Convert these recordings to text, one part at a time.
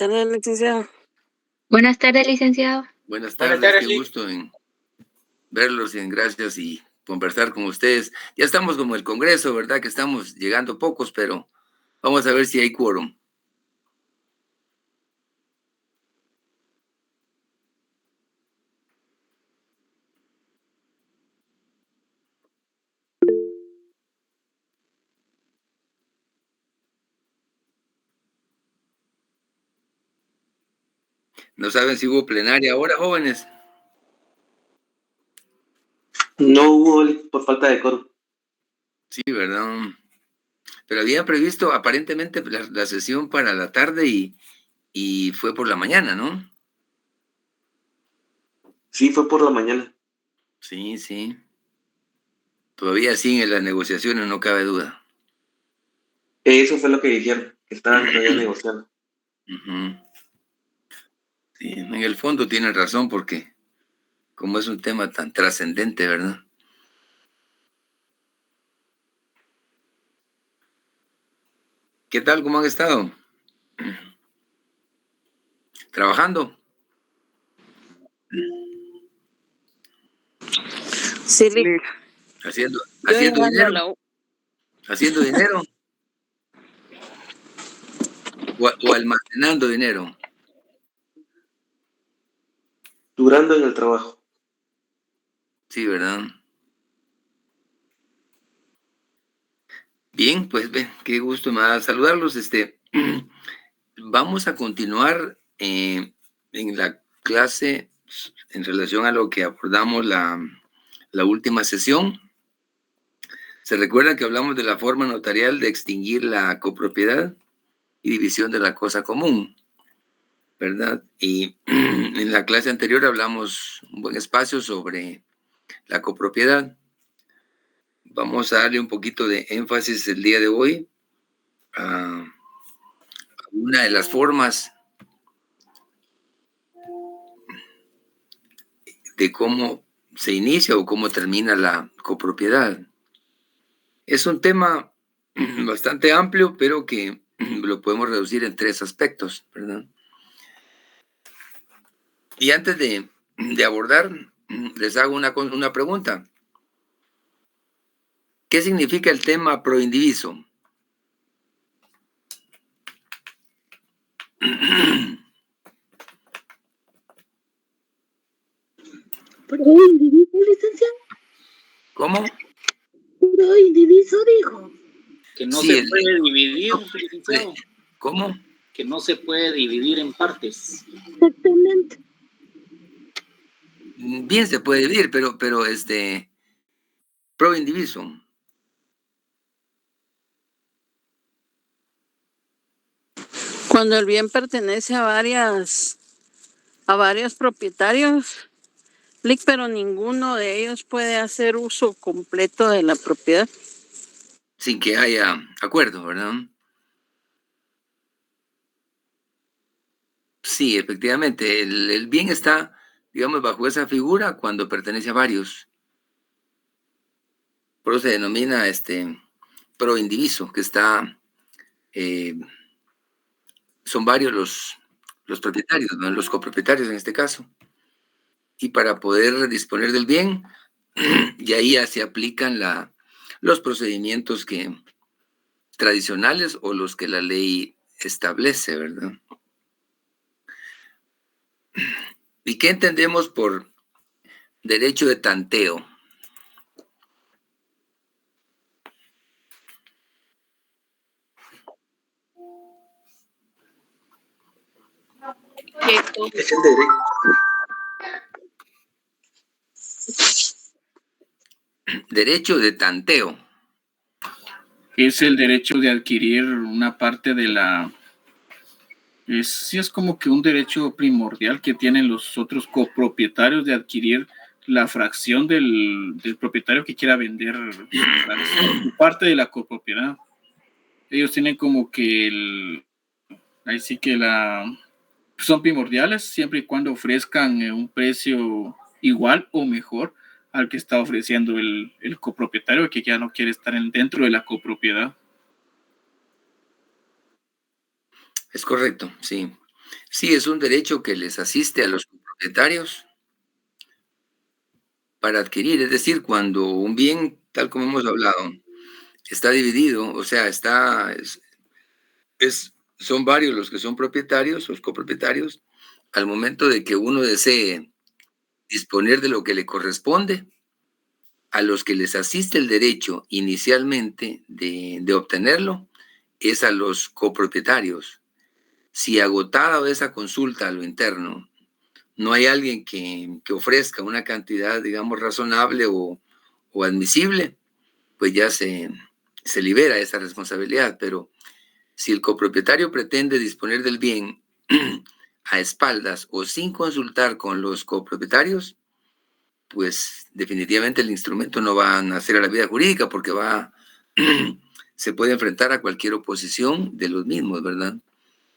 Buenas tardes, licenciado. Buenas tardes, licenciado. Buenas tardes, qué gusto en verlos y en gracias y conversar con ustedes. Ya estamos como el Congreso, ¿verdad? Que estamos llegando pocos, pero vamos a ver si hay quórum. ¿No saben si hubo plenaria ahora, jóvenes? No hubo por falta de quórum. Sí, ¿verdad? Pero había previsto aparentemente la sesión para la tarde y fue por la mañana, ¿no? Sí, fue por la mañana. Sí, sí. Todavía siguen las negociaciones, no cabe duda. Eso fue lo que dijeron, que estaban todavía negociando. Sí, en el fondo tienen razón porque como es un tema tan trascendente, ¿verdad? ¿Qué tal? ¿Cómo han estado? ¿Trabajando? Sí, ¿Haciendo yo dinero? llegando a la U. ¿Haciendo dinero? ¿O almacenando dinero? Durando en el trabajo. Sí, ¿verdad? Bien, pues qué gusto me da saludarlos. Vamos a continuar en la clase en relación a lo que abordamos la última sesión. ¿Se recuerdan que hablamos de la forma notarial de extinguir la copropiedad y división de la cosa común? ¿Verdad? Y en la clase anterior hablamos un buen espacio sobre la copropiedad. Vamos a darle un poquito de énfasis el día de hoy a una de las formas de cómo se inicia o cómo termina la copropiedad. Es un tema bastante amplio, pero que lo podemos reducir en 3 aspectos, ¿verdad? Y antes de abordar, les hago una pregunta. ¿Qué significa el tema proindiviso? ¿Proindiviso, licenciado? ¿Cómo? Proindiviso, dijo. Que no Sí, se puede dividir, licenciado. ¿Cómo? Que no se puede dividir en partes. Exactamente. Bien se puede dividir, pero proindiviso. Cuando el bien pertenece a varios propietarios, pero ninguno de ellos puede hacer uso completo de la propiedad. Sin que haya acuerdo, ¿verdad? Sí, efectivamente, el bien está, digamos, bajo esa figura cuando pertenece a varios. Por eso se denomina proindiviso, que está, son varios los propietarios, ¿no? Los copropietarios en este caso. Y para poder disponer del bien, y ahí ya se aplican los procedimientos tradicionales o los que la ley establece, ¿verdad? ¿Y qué entendemos por derecho de tanteo? Es el derecho. Derecho de tanteo. Es el derecho de adquirir una parte de la... Sí, es como que un derecho primordial que tienen los otros copropietarios de adquirir la fracción del propietario que quiera vender su parte de la copropiedad. Ellos tienen como que ahí sí que son primordiales siempre y cuando ofrezcan un precio igual o mejor al que está ofreciendo el copropietario que ya no quiere estar dentro de la copropiedad. Es correcto, sí. Sí, es un derecho que les asiste a los propietarios para adquirir. Es decir, cuando un bien, tal como hemos hablado, está dividido, o sea, son varios los que son propietarios, los copropietarios, al momento de que uno desee disponer de lo que le corresponde, a los que les asiste el derecho inicialmente de obtenerlo, es a los copropietarios. Si agotada esa consulta a lo interno, no hay alguien que ofrezca una cantidad, digamos, razonable o admisible, pues ya se libera esa responsabilidad. Pero si el copropietario pretende disponer del bien a espaldas o sin consultar con los copropietarios, pues definitivamente el instrumento no va a nacer a la vida jurídica porque se puede enfrentar a cualquier oposición de los mismos, ¿verdad?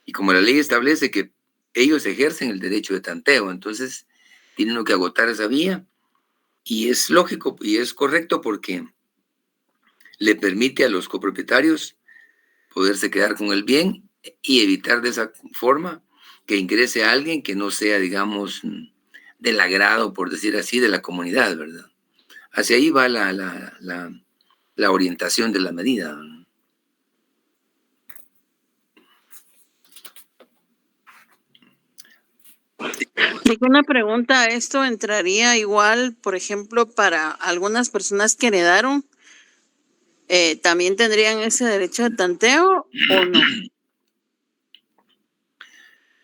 Y como la ley establece que ellos ejercen el derecho de tanteo, entonces tienen que agotar esa vía, y es lógico y es correcto porque le permite a los copropietarios poderse quedar con el bien y evitar de esa forma que ingrese a alguien que no sea, digamos, del agrado, por decir así, de la comunidad, ¿verdad? Hacia ahí va la orientación de la medida. Tengo una pregunta, ¿esto entraría igual, por ejemplo, para algunas personas que heredaron? ¿También tendrían ese derecho de tanteo o no?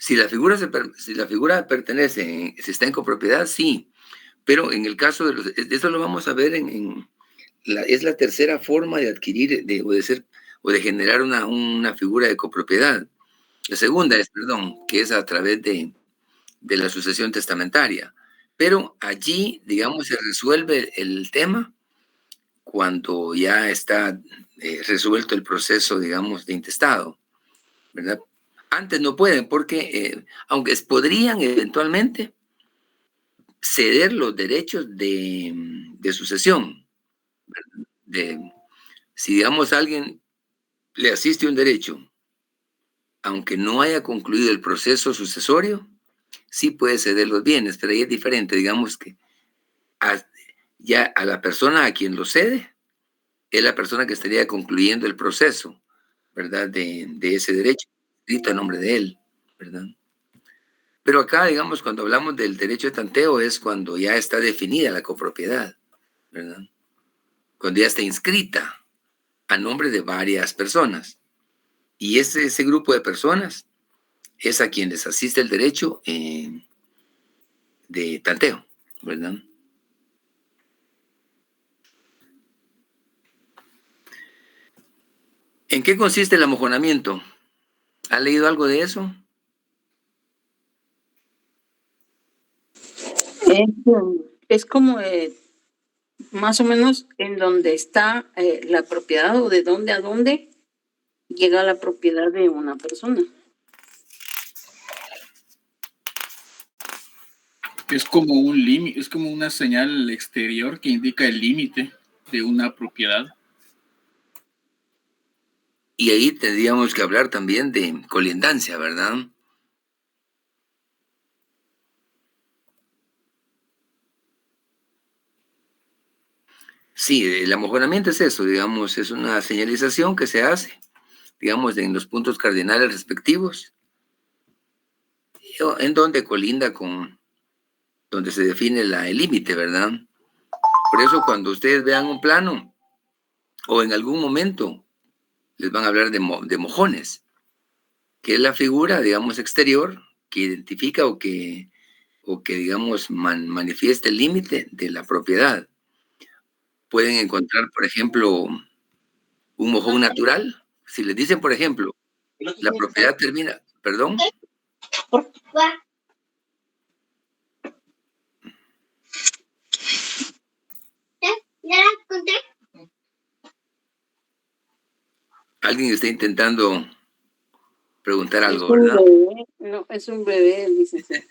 Si la figura pertenece, si está en copropiedad, sí. Pero en el caso de eso lo vamos a ver es la tercera forma de adquirir o de generar una figura de copropiedad. La segunda es, que es a través de la sucesión testamentaria. Pero allí, digamos, se resuelve el tema cuando ya está resuelto el proceso, digamos, de intestado, ¿verdad? Antes no pueden porque, aunque podrían eventualmente ceder los derechos de sucesión, si, digamos, alguien le asiste un derecho, aunque no haya concluido el proceso sucesorio, sí puede ceder los bienes, pero ahí es diferente, digamos que ya a la persona a quien lo cede, es la persona que estaría concluyendo el proceso, ¿verdad? De ese derecho, escrito a nombre de él, ¿verdad? Pero acá, digamos, cuando hablamos del derecho de tanteo es cuando ya está definida la copropiedad, ¿verdad? Cuando ya está inscrita a nombre de varias personas. Y ese grupo de personas es a quien les asiste el derecho de tanteo, ¿verdad? ¿En qué consiste el amojonamiento? ¿Ha leído algo de eso? Es como más o menos en donde está la propiedad o de dónde a dónde llega la propiedad de una persona. Es como un límite, es como una señal exterior que indica el límite de una propiedad. Y ahí tendríamos que hablar también de colindancia, ¿verdad? Sí, el amojonamiento es eso, digamos, es una señalización que se hace, digamos, en los puntos cardinales respectivos, en donde colinda con donde se define el límite, ¿verdad? Por eso cuando ustedes vean un plano o en algún momento les van a hablar de mojones, que es la figura, digamos, exterior que identifica o que digamos, manifiesta el límite de la propiedad. Pueden encontrar, por ejemplo, un mojón natural. Si les dicen, por ejemplo, la propiedad termina, perdón. Alguien está intentando preguntar algo, ¿verdad? No, es un bebé, licenciado.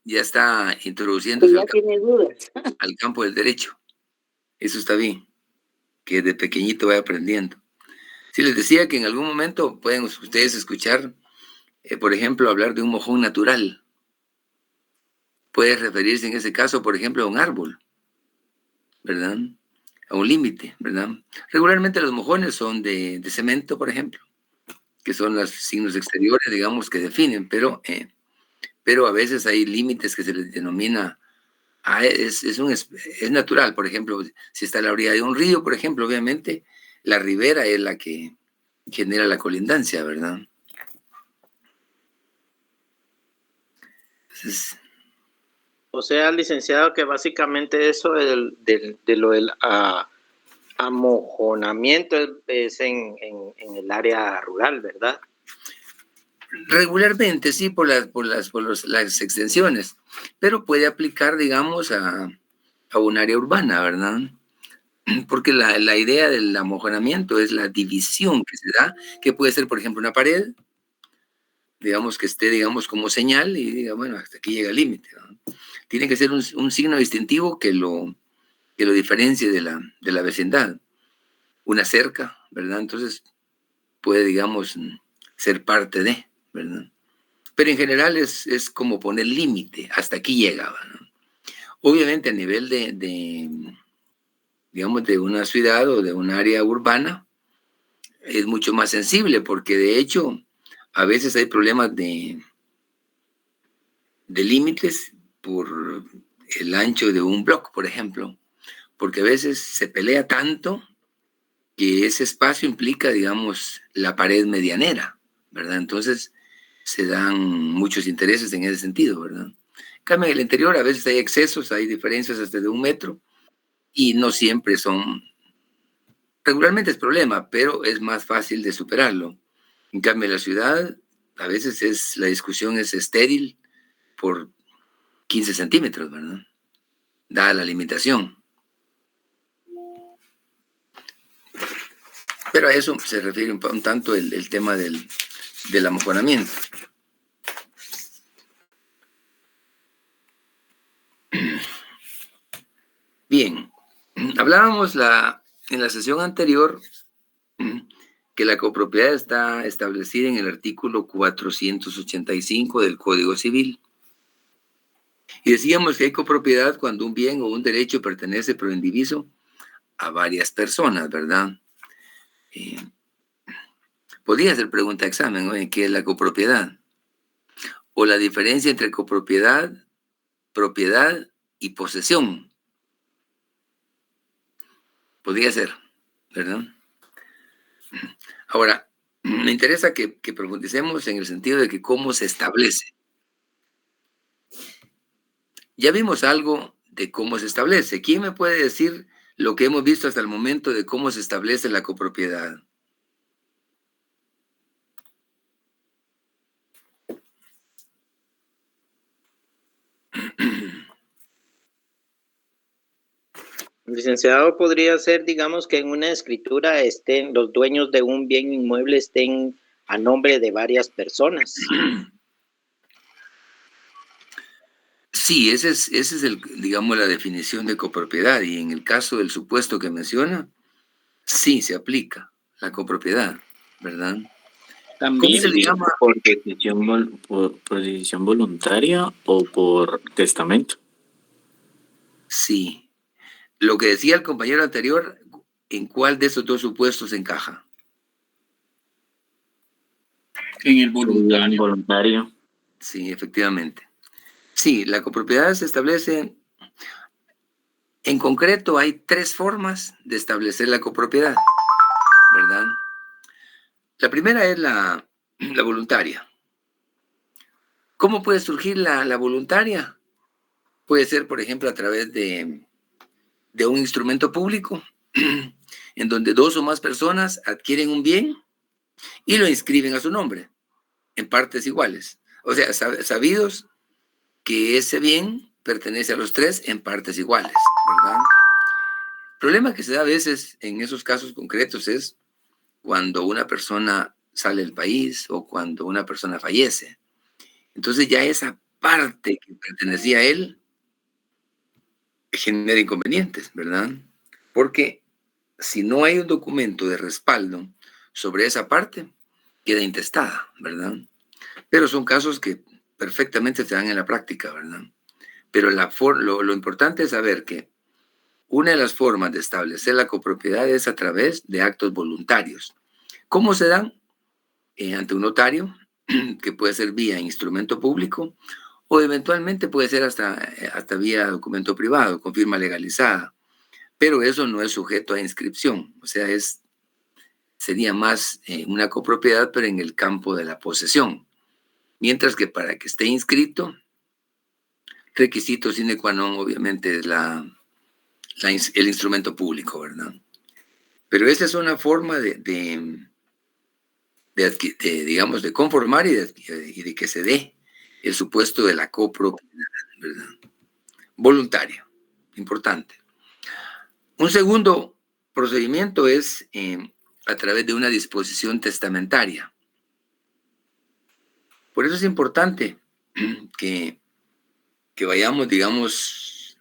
Ya está introduciéndose Ya tiene dudas. al campo del derecho. Eso está bien, que de pequeñito vaya aprendiendo. Sí, les decía que en algún momento pueden ustedes escuchar, por ejemplo, hablar de un mojón natural. Puede referirse en ese caso, por ejemplo, a un árbol, ¿verdad? A un límite, ¿verdad? Regularmente los mojones son de cemento, por ejemplo, que son los signos exteriores, digamos, que definen, pero a veces hay límites que se les denomina, es natural. Por ejemplo, si está a la orilla de un río, por ejemplo, obviamente la ribera es la que genera la colindancia, ¿verdad? Entonces, O sea, licenciado, que básicamente eso de lo del amojonamiento es en el área rural, ¿verdad? regularmente sí, por las extensiones, pero puede aplicar, digamos, a un área urbana, ¿verdad? Porque la idea del amojonamiento es la división que se da, que puede ser, por ejemplo, una pared, digamos, que esté, digamos, como señal y diga, bueno, hasta aquí llega el límite, ¿no? Tiene que ser un signo distintivo que lo diferencie de la vecindad. Una cerca, ¿verdad? Entonces puede, digamos, ser parte de, ¿verdad? Pero en general es como poner límite, hasta aquí llegaba, ¿no? Obviamente a nivel digamos, de una ciudad o de un área urbana, es mucho más sensible, porque de hecho a veces hay problemas de límites por el ancho de un bloque, por ejemplo, porque a veces se pelea tanto que ese espacio implica, digamos, la pared medianera, ¿verdad? Entonces se dan muchos intereses en ese sentido, ¿verdad? En cambio, en el interior a veces hay excesos, hay diferencias hasta de 1 metro y no siempre son, regularmente es problema, pero es más fácil de superarlo. En cambio, en la ciudad a veces la discusión es estéril por 15 centímetros, ¿verdad? Dada la limitación. Pero a eso se refiere un tanto el tema del amojonamiento. Bien, hablábamos en la sesión anterior que la copropiedad está establecida en el artículo 485 del Código Civil. Y decíamos que hay copropiedad cuando un bien o un derecho pertenece pro indiviso a varias personas, ¿verdad? Podría ser pregunta de examen, ¿no? ¿Qué es la copropiedad? O la diferencia entre copropiedad, propiedad y posesión. Podría ser, ¿verdad? Ahora, me interesa que profundicemos en el sentido de que cómo se establece. Ya vimos algo de cómo se establece. ¿Quién me puede decir lo que hemos visto hasta el momento de cómo se establece la copropiedad? Licenciado, podría ser, digamos, que en una escritura estén los dueños de un bien inmueble estén a nombre de varias personas. Sí, ese es digamos, la definición de copropiedad. Y en el caso del supuesto que menciona, sí se aplica la copropiedad, ¿verdad? ¿Cómo También se le llama? ¿Por decisión voluntaria o por testamento? Sí. Lo que decía el compañero anterior, ¿en cuál de esos dos supuestos encaja? En el voluntario. Voluntario. Sí, efectivamente. Sí, la copropiedad se establece, en concreto hay 3 formas de establecer la copropiedad, ¿verdad? La primera es la voluntaria. ¿Cómo puede surgir la voluntaria? Puede ser, por ejemplo, a través de un instrumento público, en donde 2 o más personas adquieren un bien y lo inscriben a su nombre, en partes iguales. O sea, sabidos que ese bien pertenece a los 3 en partes iguales, ¿verdad? El problema que se da a veces en esos casos concretos es cuando una persona sale del país o cuando una persona fallece. Entonces ya esa parte que pertenecía a él genera inconvenientes, ¿verdad? Porque si no hay un documento de respaldo sobre esa parte, queda intestada, ¿verdad? Pero son casos que perfectamente se dan en la práctica, ¿verdad? Pero lo importante es saber que una de las formas de establecer la copropiedad es a través de actos voluntarios. ¿Cómo se dan? Ante un notario, que puede ser vía instrumento público, o eventualmente puede ser hasta vía documento privado, con firma legalizada. Pero eso no es sujeto a inscripción, o sea, sería más una copropiedad, pero en el campo de la posesión. Mientras que para que esté inscrito, requisito sine qua non, obviamente, es el instrumento público, ¿verdad? Pero esa es una forma digamos, de conformar y de que se dé el supuesto de la copropiedad, ¿verdad? Voluntaria, importante. Un segundo procedimiento es a través de una disposición testamentaria. Por eso es importante que vayamos, digamos,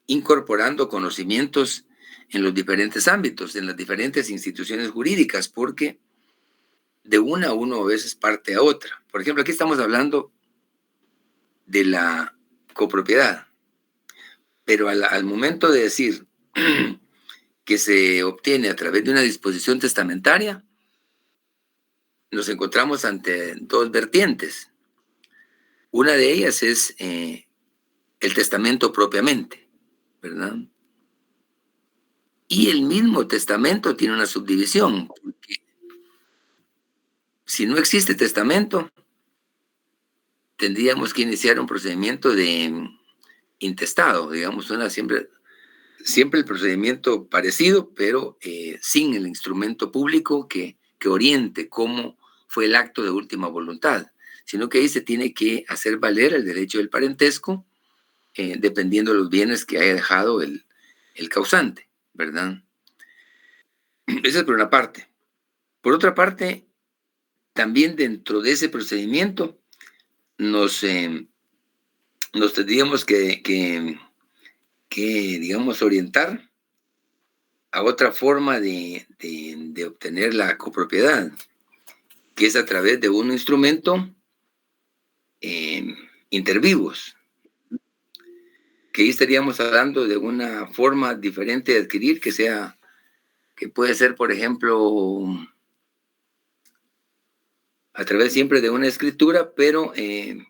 incorporando conocimientos en los diferentes ámbitos, en las diferentes instituciones jurídicas, porque de una a uno a veces parte a otra. Por ejemplo, aquí estamos hablando de la copropiedad, pero al momento de decir que se obtiene a través de una disposición testamentaria, nos encontramos ante dos vertientes. Una de ellas es el testamento propiamente, ¿verdad? Y el mismo testamento tiene una subdivisión, porque si no existe testamento, tendríamos que iniciar un procedimiento de intestado, digamos, siempre el procedimiento parecido, pero sin el instrumento público que oriente cómo fue el acto de última voluntad, sino que ahí se tiene que hacer valer el derecho del parentesco, dependiendo de los bienes que haya dejado el causante, ¿verdad? Esa es por una parte. Por otra parte, también dentro de ese procedimiento nos tendríamos que digamos, orientar a otra forma de obtener la copropiedad, que es a través de un instrumento intervivos, que ahí estaríamos hablando de una forma diferente de adquirir, que puede ser, por ejemplo, a través siempre de una escritura, pero en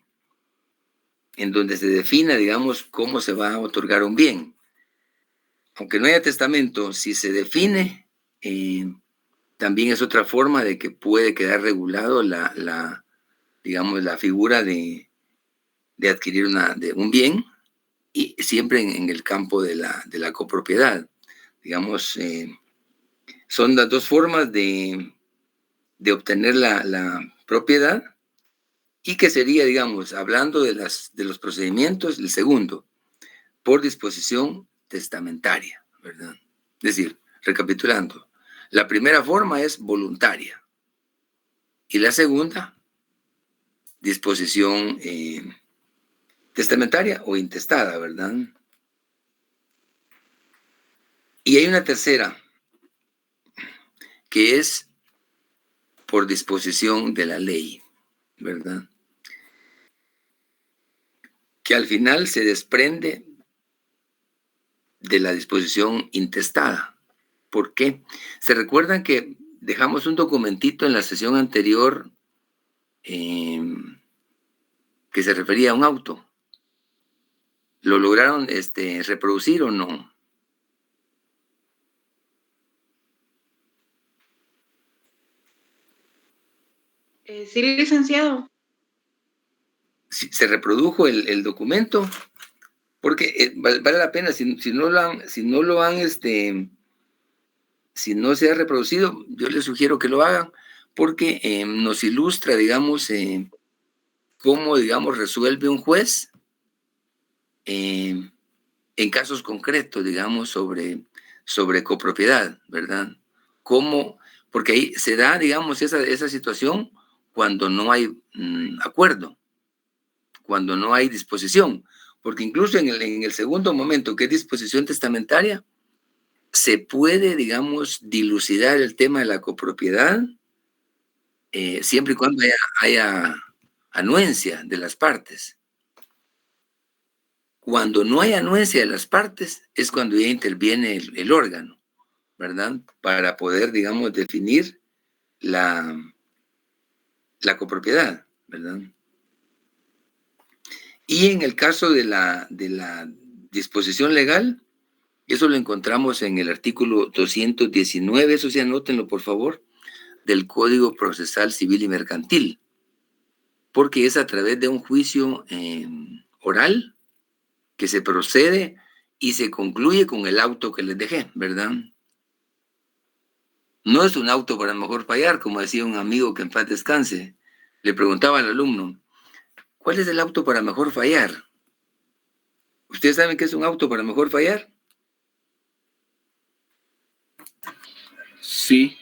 donde se defina, digamos, cómo se va a otorgar un bien. Aunque no haya testamento, si se define, también es otra forma de que puede quedar regulado digamos, la figura de adquirir un bien, y siempre en el campo de la copropiedad. Digamos, son las dos formas de obtener la propiedad, y que sería, digamos, hablando de los procedimientos, el segundo, por disposición testamentaria, ¿verdad? Es decir, recapitulando, la primera forma es voluntaria, y la segunda, disposición testamentaria o intestada, ¿verdad? Y hay una tercera, que es por disposición de la ley, ¿verdad? Que al final se desprende de la disposición intestada. ¿Por qué? ¿Se recuerdan que dejamos un documentito en la sesión anterior que se refería a un auto? ¿Lo lograron reproducir o no? Sí, licenciado. Se reprodujo el documento, porque vale la pena, si no se ha reproducido, yo les sugiero que lo hagan, porque nos ilustra, digamos, cómo, digamos, resuelve un juez en casos concretos, digamos, sobre copropiedad, ¿verdad? Porque ahí se da, digamos, esa situación cuando no hay acuerdo, cuando no hay disposición, porque incluso en el segundo momento, que es disposición testamentaria, se puede, digamos, dilucidar el tema de la copropiedad siempre y cuando haya anuencia de las partes. Cuando no hay anuencia de las partes es cuando ya interviene el órgano, ¿verdad? Para poder, digamos, definir la copropiedad, ¿verdad? Y en el caso de la disposición legal, eso lo encontramos en el artículo 219, eso sí, anótenlo por favor, del Código Procesal Civil y Mercantil, porque es a través de un juicio oral que se procede y se concluye con el auto que les dejé, ¿verdad? No es un auto para mejor fallar, como decía un amigo que en paz descanse. Le preguntaba al alumno, ¿cuál es el auto para mejor fallar? ¿Ustedes saben qué es un auto para mejor fallar? Sí.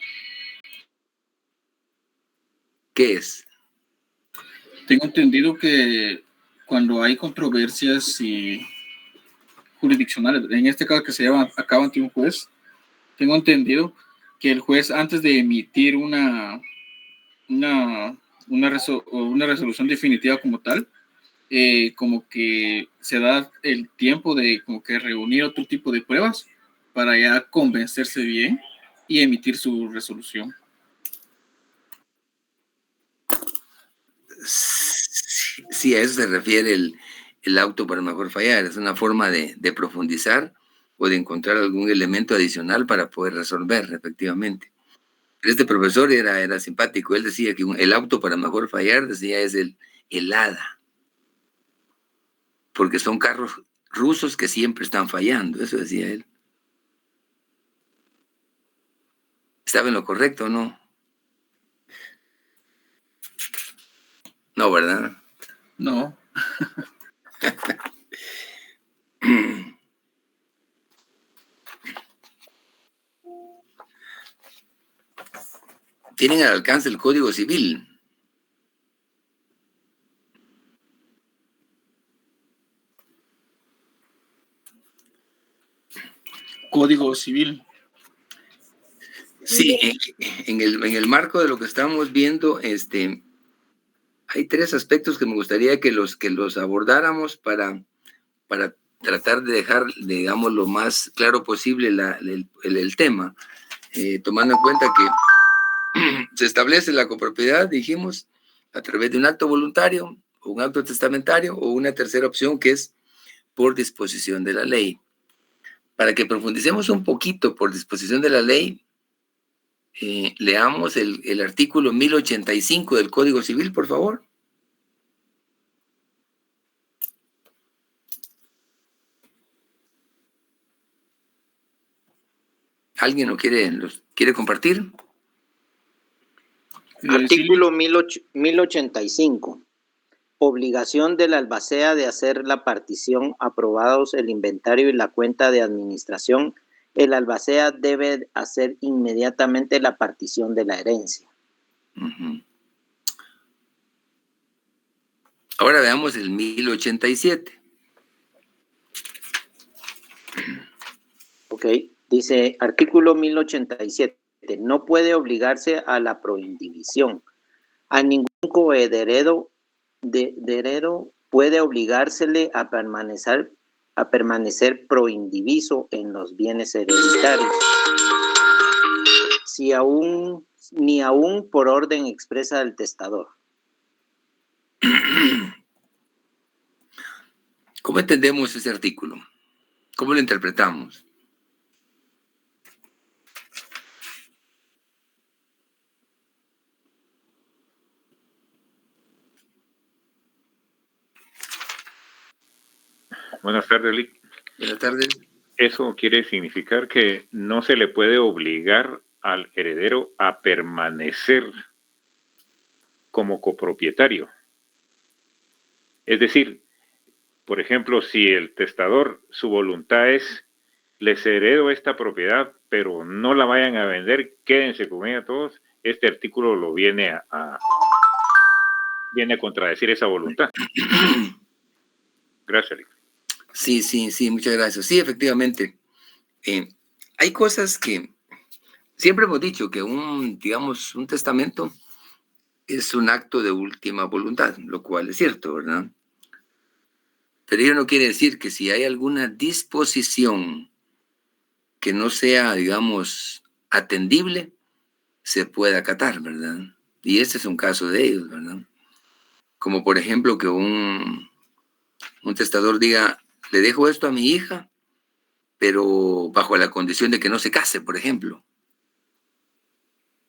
¿Qué es? Tengo entendido que cuando hay controversias jurisdiccionales, en este caso que se lleva a cabo ante un juez, tengo entendido que el juez, antes de emitir una resolución definitiva como tal, como que se da el tiempo de como que reunir otro tipo de pruebas para ya convencerse bien y emitir su resolución. Sí, a eso se refiere el auto para mejor fallar. Es una forma de profundizar o de encontrar algún elemento adicional para poder resolver, efectivamente. Este profesor era simpático. Él decía que el auto para mejor fallar, decía, es el hada. Porque son carros rusos que siempre están fallando. Eso decía él. ¿Estaba en lo correcto o no? No, ¿verdad? No. Tienen al alcance el Código Civil. Código Civil. Sí, en el marco de lo que estamos viendo, hay tres aspectos que me gustaría que los abordáramos para tratar de dejar, digamos, lo más claro posible el tema, tomando en cuenta que se establece la copropiedad, dijimos, a través de un acto voluntario, un acto testamentario o una tercera opción que es por disposición de la ley. Para que profundicemos un poquito por disposición de la ley, leamos el artículo 1085 del Código Civil, por favor. ¿Alguien lo quiere compartir? Artículo 1085. Obligación del albacea de hacer la partición, aprobados el inventario y la cuenta de administración. El albacea debe hacer inmediatamente la partición de la herencia. Uh-huh. Ahora veamos el 1087. Ok, dice artículo 1087. No puede obligarse a la proindivisión. A ningún coheredero puede obligársele a permanecer proindiviso en los bienes hereditarios, ni aún por orden expresa del testador. ¿Cómo entendemos ese artículo? ¿Cómo lo interpretamos? Buenas tardes, Lick. Buenas tardes. Eso quiere significar que no se le puede obligar al heredero a permanecer como copropietario. Es decir, por ejemplo, si el testador, su voluntad es, les heredo esta propiedad, pero no la vayan a vender, quédense con ella todos, este artículo lo viene a contradecir esa voluntad. Gracias, Lick. Sí, muchas gracias. Sí, efectivamente. hay cosas que siempre hemos dicho que digamos, un testamento es un acto de última voluntad, lo cual es cierto, ¿verdad? Pero ello no quiere decir que si hay alguna disposición que no sea, digamos, atendible, se pueda acatar, ¿verdad? Y este es un caso de ellos, ¿verdad? Como por ejemplo que un testador diga, le dejo esto a mi hija, pero bajo la condición de que no se case, por ejemplo.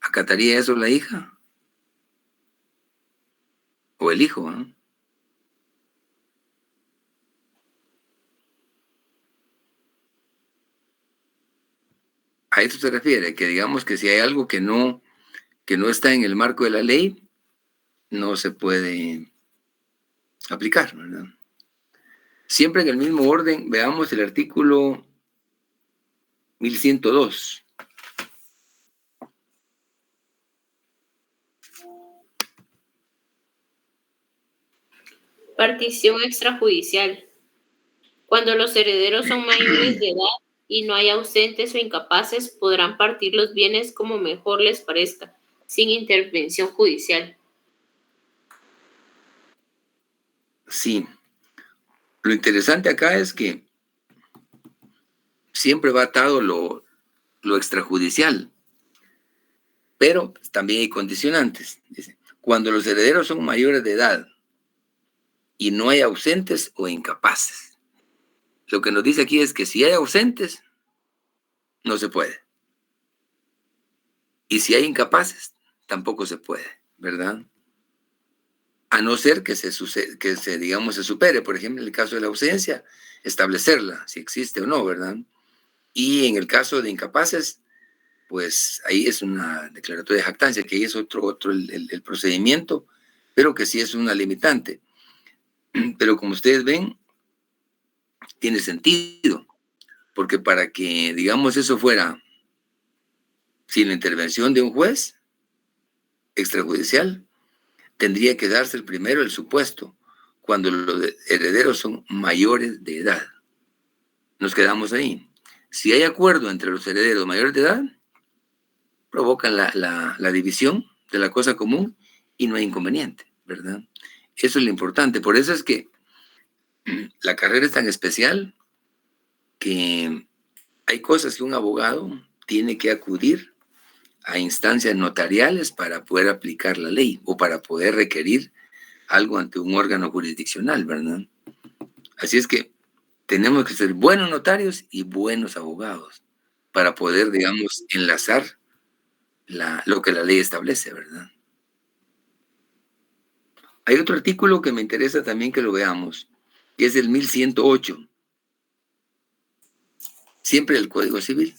¿Acataría eso la hija? O el hijo, ¿eh? A eso se refiere, que digamos que si hay algo que no está en el marco de la ley, no se puede aplicar, ¿verdad? Siempre en el mismo orden, veamos el artículo 1102. Partición extrajudicial. Cuando los herederos son mayores de edad y no hay ausentes o incapaces, podrán partir los bienes como mejor les parezca, sin intervención judicial. Sí. Lo interesante acá es que siempre va atado lo extrajudicial, pero también hay condicionantes. Dice, cuando los herederos son mayores de edad y no hay ausentes o incapaces. Lo que nos dice aquí es que si hay ausentes, no se puede. Y si hay incapaces, tampoco se puede, ¿verdad? A no ser que se supere, por ejemplo, en el caso de la ausencia, establecerla, si existe o no, ¿verdad? Y en el caso de incapaces, pues ahí es una declaratoria de jactancia, que ahí es otro el procedimiento, pero que sí es una limitante. Pero como ustedes ven, tiene sentido, porque para que, digamos, eso fuera sin la intervención de un juez extrajudicial, tendría que darse primero el supuesto, cuando los herederos son mayores de edad. Nos quedamos ahí. Si hay acuerdo entre los herederos mayores de edad, provocan la división de la cosa común y no hay inconveniente, ¿verdad? Eso es lo importante. Por eso es que la carrera es tan especial que hay cosas que un abogado tiene que acudir a instancias notariales para poder aplicar la ley o para poder requerir algo ante un órgano jurisdiccional, ¿verdad? Así es que tenemos que ser buenos notarios y buenos abogados para poder, digamos, enlazar lo que la ley establece, ¿verdad? Hay otro artículo que me interesa también que lo veamos, que es el 1108. Siempre el Código Civil.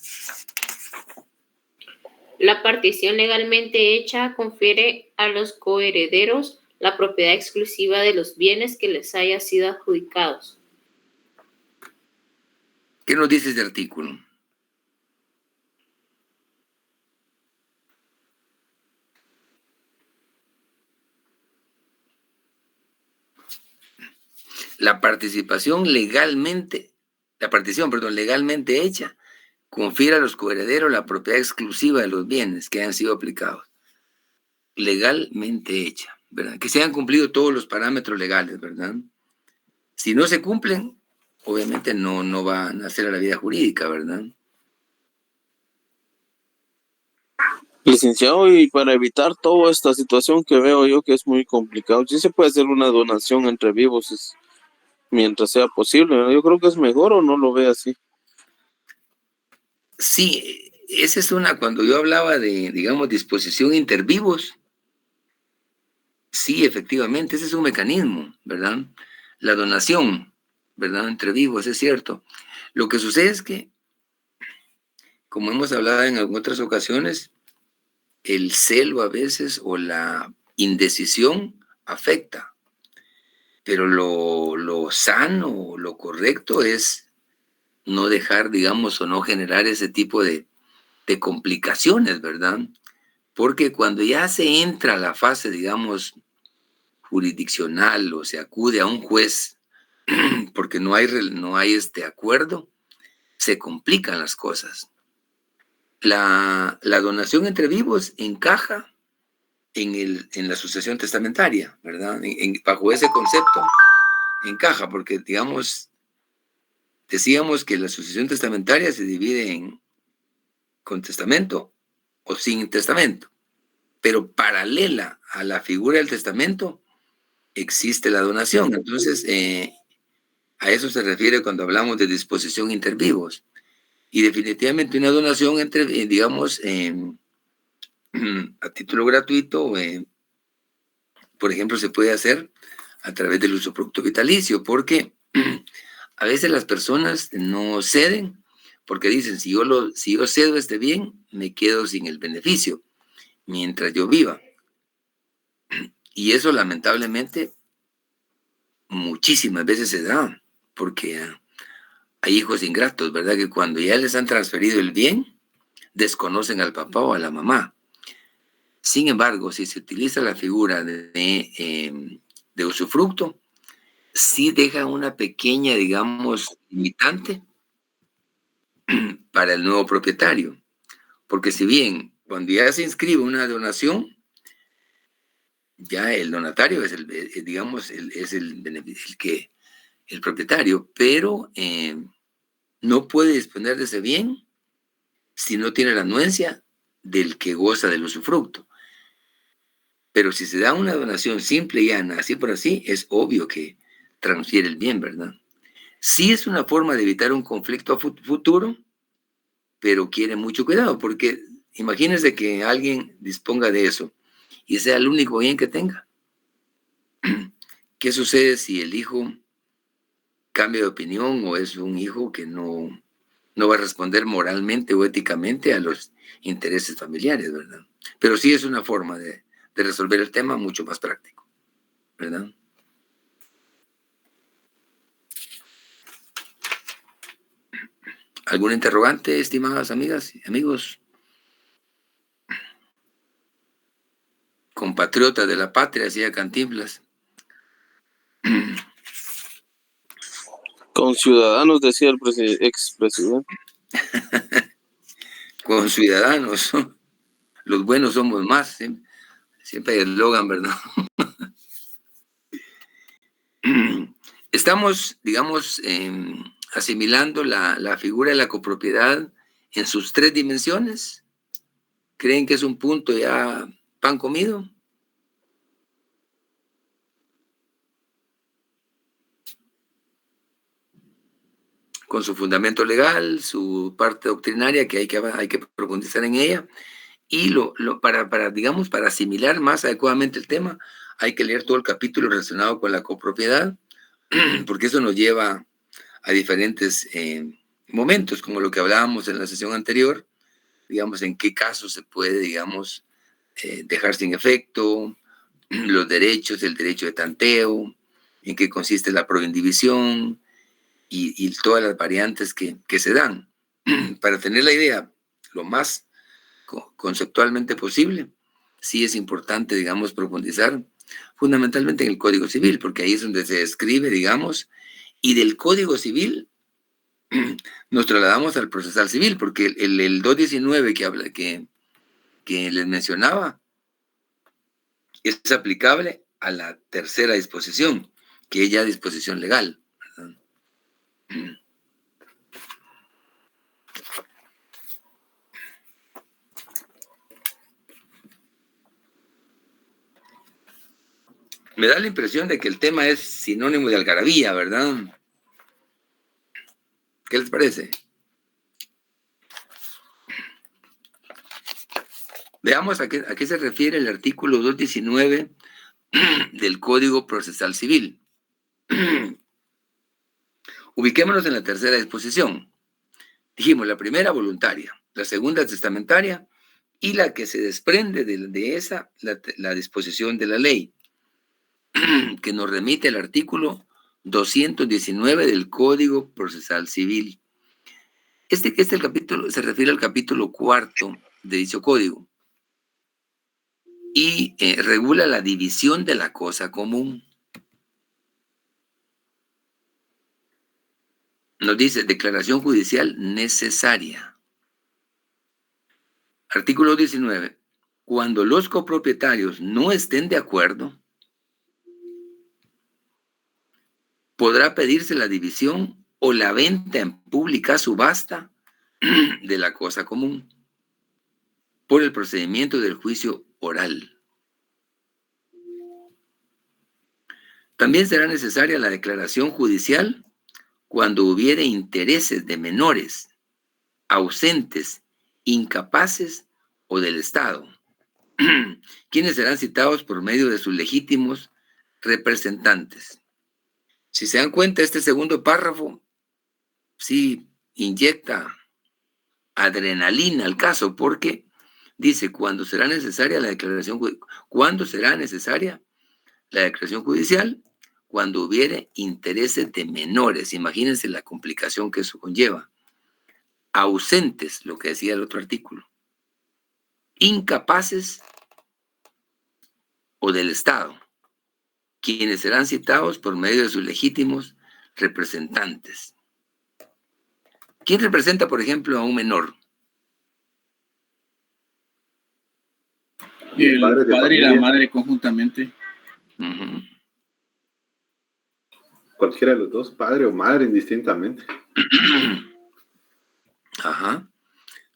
La partición legalmente hecha confiere a los coherederos la propiedad exclusiva de los bienes que les haya sido adjudicados. ¿Qué nos dice este artículo? La partición legalmente hecha confiere a los coherederos la propiedad exclusiva de los bienes que han sido aplicados. Legalmente hecha, ¿verdad? Que se hayan cumplido todos los parámetros legales, ¿verdad? Si no se cumplen, obviamente no va a nacer a la vida jurídica, ¿verdad? Licenciado, y para evitar toda esta situación que veo yo que es muy complicado, sí se puede hacer una donación entre vivos mientras sea posible, ¿no? Yo creo que es mejor, ¿o no lo ve así? Sí, esa es cuando yo hablaba de, digamos, disposición intervivos, sí, efectivamente, ese es un mecanismo, ¿verdad? La donación, ¿verdad? Entre vivos, es cierto. Lo que sucede es que, como hemos hablado en otras ocasiones, el celo a veces o la indecisión afecta, pero lo sano, lo correcto es no dejar, digamos, o no generar ese tipo de complicaciones, ¿verdad? Porque cuando ya se entra a la fase, digamos, jurisdiccional o se acude a un juez porque no hay acuerdo, se complican las cosas. La donación entre vivos encaja en la sucesión testamentaria, ¿verdad? Bajo ese concepto encaja, porque, digamos, decíamos que la sucesión testamentaria se divide en con testamento o sin testamento, pero paralela a la figura del testamento existe la donación. Entonces, a eso se refiere cuando hablamos de disposición inter vivos. Y definitivamente una donación entre, digamos, a título gratuito, por ejemplo, se puede hacer a través del usufructo vitalicio, porque a veces las personas no ceden porque dicen, si yo cedo este bien, me quedo sin el beneficio mientras yo viva. Y eso lamentablemente muchísimas veces se da, porque hay hijos ingratos, ¿verdad? Que cuando ya les han transferido el bien, desconocen al papá o a la mamá. Sin embargo, si se utiliza la figura de usufructo, sí deja una pequeña, digamos, limitante para el nuevo propietario. Porque si bien cuando ya se inscribe una donación, ya el donatario es el propietario, pero no puede disponer de ese bien si no tiene la anuencia del que goza del usufructo. Pero si se da una donación simple y llana, así por así, es obvio que transfiere el bien, ¿verdad? Sí es una forma de evitar un conflicto futuro, pero quiere mucho cuidado, porque imagínense que alguien disponga de eso y sea el único bien que tenga. ¿Qué sucede si el hijo cambia de opinión o es un hijo que no va a responder moralmente o éticamente a los intereses familiares, ¿verdad? Pero sí es una forma de resolver el tema mucho más práctico, ¿verdad? ¿Algún interrogante, estimadas amigas y amigos? Compatriotas de la patria, decía Cantinflas. Con ciudadanos, decía el expresidente. Con ciudadanos. Los buenos somos más. Siempre hay eslogan, ¿verdad? Estamos, digamos, asimilando la figura de la copropiedad en sus 3 dimensiones. ¿Creen que es un punto ya pan comido? Con su fundamento legal, su parte doctrinaria, que hay que profundizar en ella, y digamos, para asimilar más adecuadamente el tema, hay que leer todo el capítulo relacionado con la copropiedad, porque eso nos lleva a diferentes momentos, como lo que hablábamos en la sesión anterior, digamos, en qué casos se puede, digamos, dejar sin efecto los derechos, el derecho de tanteo, en qué consiste la proindivisión y todas las variantes que se dan. Para tener la idea lo más conceptualmente posible, sí es importante, digamos, profundizar fundamentalmente en el Código Civil, porque ahí es donde se describe, digamos, y del Código Civil nos trasladamos al procesal civil, porque el 219 que les mencionaba es aplicable a la tercera disposición, que es ya disposición legal, ¿verdad? Me da la impresión de que el tema es sinónimo de algarabía, ¿verdad? ¿Qué les parece? Veamos a qué se refiere el artículo 219 del Código Procesal Civil. Ubiquémonos en la tercera disposición. Dijimos, la primera voluntaria, la segunda testamentaria y la que se desprende de esa, la disposición de la ley, que nos remite al artículo 219 del Código Procesal Civil. Este capítulo se refiere al capítulo 4 de dicho código y regula la división de la cosa común. Nos dice declaración judicial necesaria. Artículo 19. Cuando los copropietarios no estén de acuerdo, podrá pedirse la división o la venta en pública subasta de la cosa común por el procedimiento del juicio oral. También será necesaria la declaración judicial cuando hubiere intereses de menores, ausentes, incapaces o del Estado, quienes serán citados por medio de sus legítimos representantes. Si se dan cuenta, este segundo párrafo sí inyecta adrenalina al caso, porque dice cuando será necesaria la declaración judicial, cuando hubiere intereses de menores. Imagínense la complicación que eso conlleva. Ausentes, lo que decía el otro artículo. Incapaces o del Estado, quienes serán citados por medio de sus legítimos representantes. ¿Quién representa, por ejemplo, a un menor? El padre y la madre conjuntamente. Uh-huh. Cualquiera de los dos, padre o madre, indistintamente. Ajá.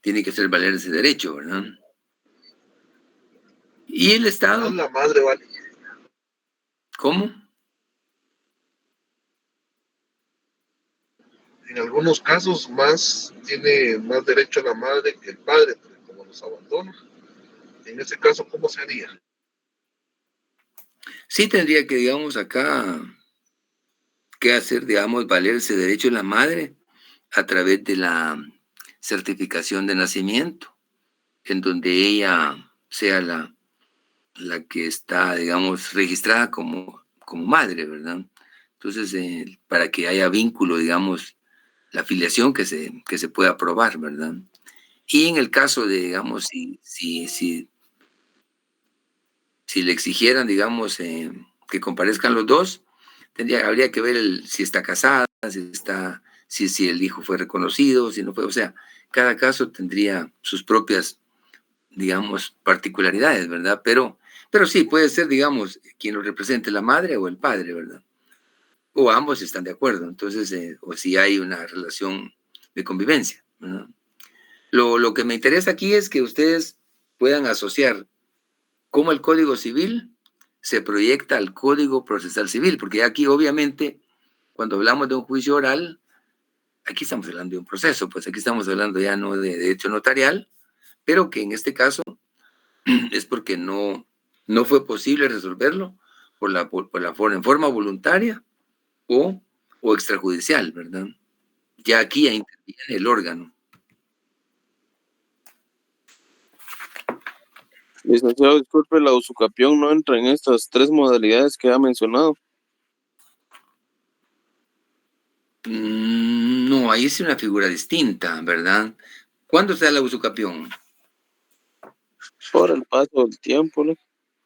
Tiene que ser valer ese derecho, ¿verdad? ¿Y el Estado? La madre vale. ¿Cómo? En algunos casos tiene más derecho la madre que el padre, porque como los abandona. En ese caso, ¿cómo sería? Sí tendría que, digamos, acá, que hacer, digamos, valer ese derecho de la madre a través de la certificación de nacimiento, en donde ella sea la que está, digamos, registrada como madre, ¿verdad? Entonces, para que haya vínculo, digamos, la filiación que se pueda probar, ¿verdad? Y en el caso de, digamos, si le exigieran, digamos, que comparezcan los dos, habría que ver si está casada, si el hijo fue reconocido, si no fue, o sea, cada caso tendría sus propias, digamos, particularidades, ¿verdad? Pero sí, puede ser, digamos, quien lo represente, la madre o el padre, ¿verdad? O ambos están de acuerdo, entonces, o si hay una relación de convivencia, ¿verdad? Lo que me interesa aquí es que ustedes puedan asociar cómo el Código Civil se proyecta al Código Procesal Civil, porque aquí obviamente cuando hablamos de un juicio oral, aquí estamos hablando de un proceso, pues aquí estamos hablando ya no de derecho notarial, pero que en este caso es porque no fue posible resolverlo en forma voluntaria o extrajudicial, ¿verdad? Ya aquí interviene el órgano. Licenciado, disculpe, la usucapión no entra en estas tres modalidades que ha mencionado. No, ahí es una figura distinta, ¿verdad? ¿Cuándo se da la usucapión? Por el paso del tiempo, ¿no?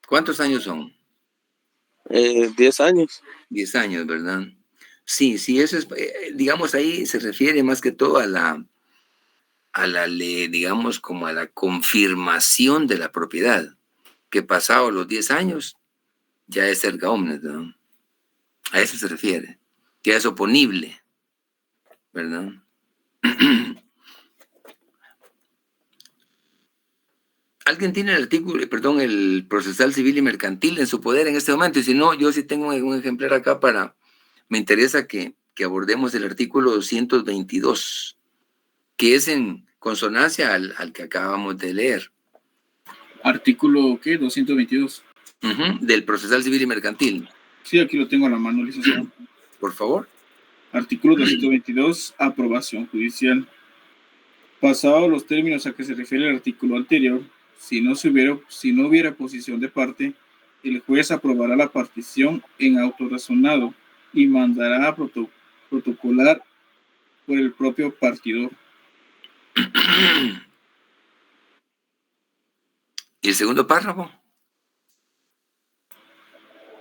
¿Cuántos años son? 10 años. 10 años, ¿verdad? Sí, eso es, digamos, ahí se refiere más que todo a la digamos, como a la confirmación de la propiedad, que pasado los 10 años ya es erga omnes, ¿no? A eso se refiere, ya es oponible, ¿verdad? ¿Alguien tiene el procesal civil y mercantil en su poder en este momento? Y si no, yo sí tengo un ejemplar acá me interesa que abordemos el artículo 222, que es en consonancia al que acabamos de leer. ¿Artículo qué? 222. Del procesal civil y mercantil. Sí, aquí lo tengo a la mano, licenciado. Por favor. Artículo 222, aprobación judicial. Pasados los términos a que se refiere el artículo anterior, si no hubiera posición de parte, el juez aprobará la partición en autorrazonado y mandará a protocolar por el propio partidor. ¿Y el segundo párrafo?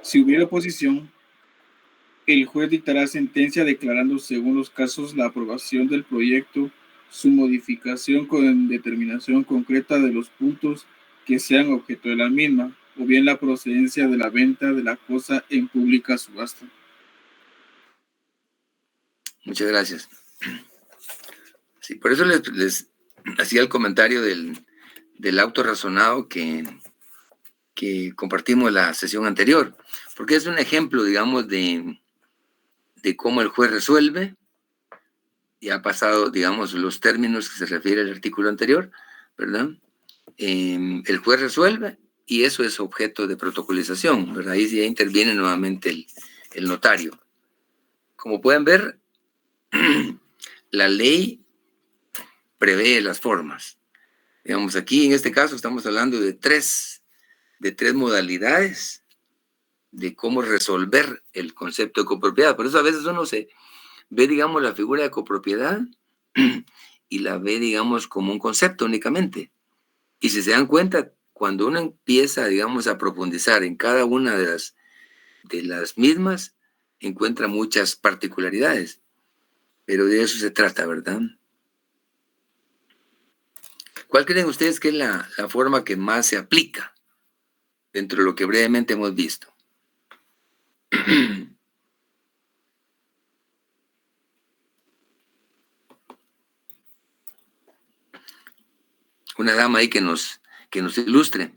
Si hubiera oposición, el juez dictará sentencia declarando según los casos la aprobación del proyecto su modificación con determinación concreta de los puntos que sean objeto de la misma, o bien la procedencia de la venta de la cosa en pública subasta. Muchas gracias. Sí, por eso les hacía el comentario del auto razonado que compartimos la sesión anterior, porque es un ejemplo, digamos, de cómo el juez resuelve, y ha pasado, digamos, los términos que se refiere al artículo anterior, ¿verdad? El juez resuelve y eso es objeto de protocolización, ¿verdad? Ahí ya interviene nuevamente el notario. Como pueden ver, la ley prevé las formas. Digamos, aquí en este caso estamos hablando de tres modalidades de cómo resolver el concepto de copropiedad. Por eso a veces uno se ve, digamos, la figura de copropiedad y la ve, digamos, como un concepto únicamente. Y si se dan cuenta, cuando uno empieza, digamos, a profundizar en cada una de las mismas, encuentra muchas particularidades. Pero de eso se trata, ¿verdad? ¿Cuál creen ustedes que es la forma que más se aplica dentro de lo que brevemente hemos visto? Una dama ahí que nos ilustre.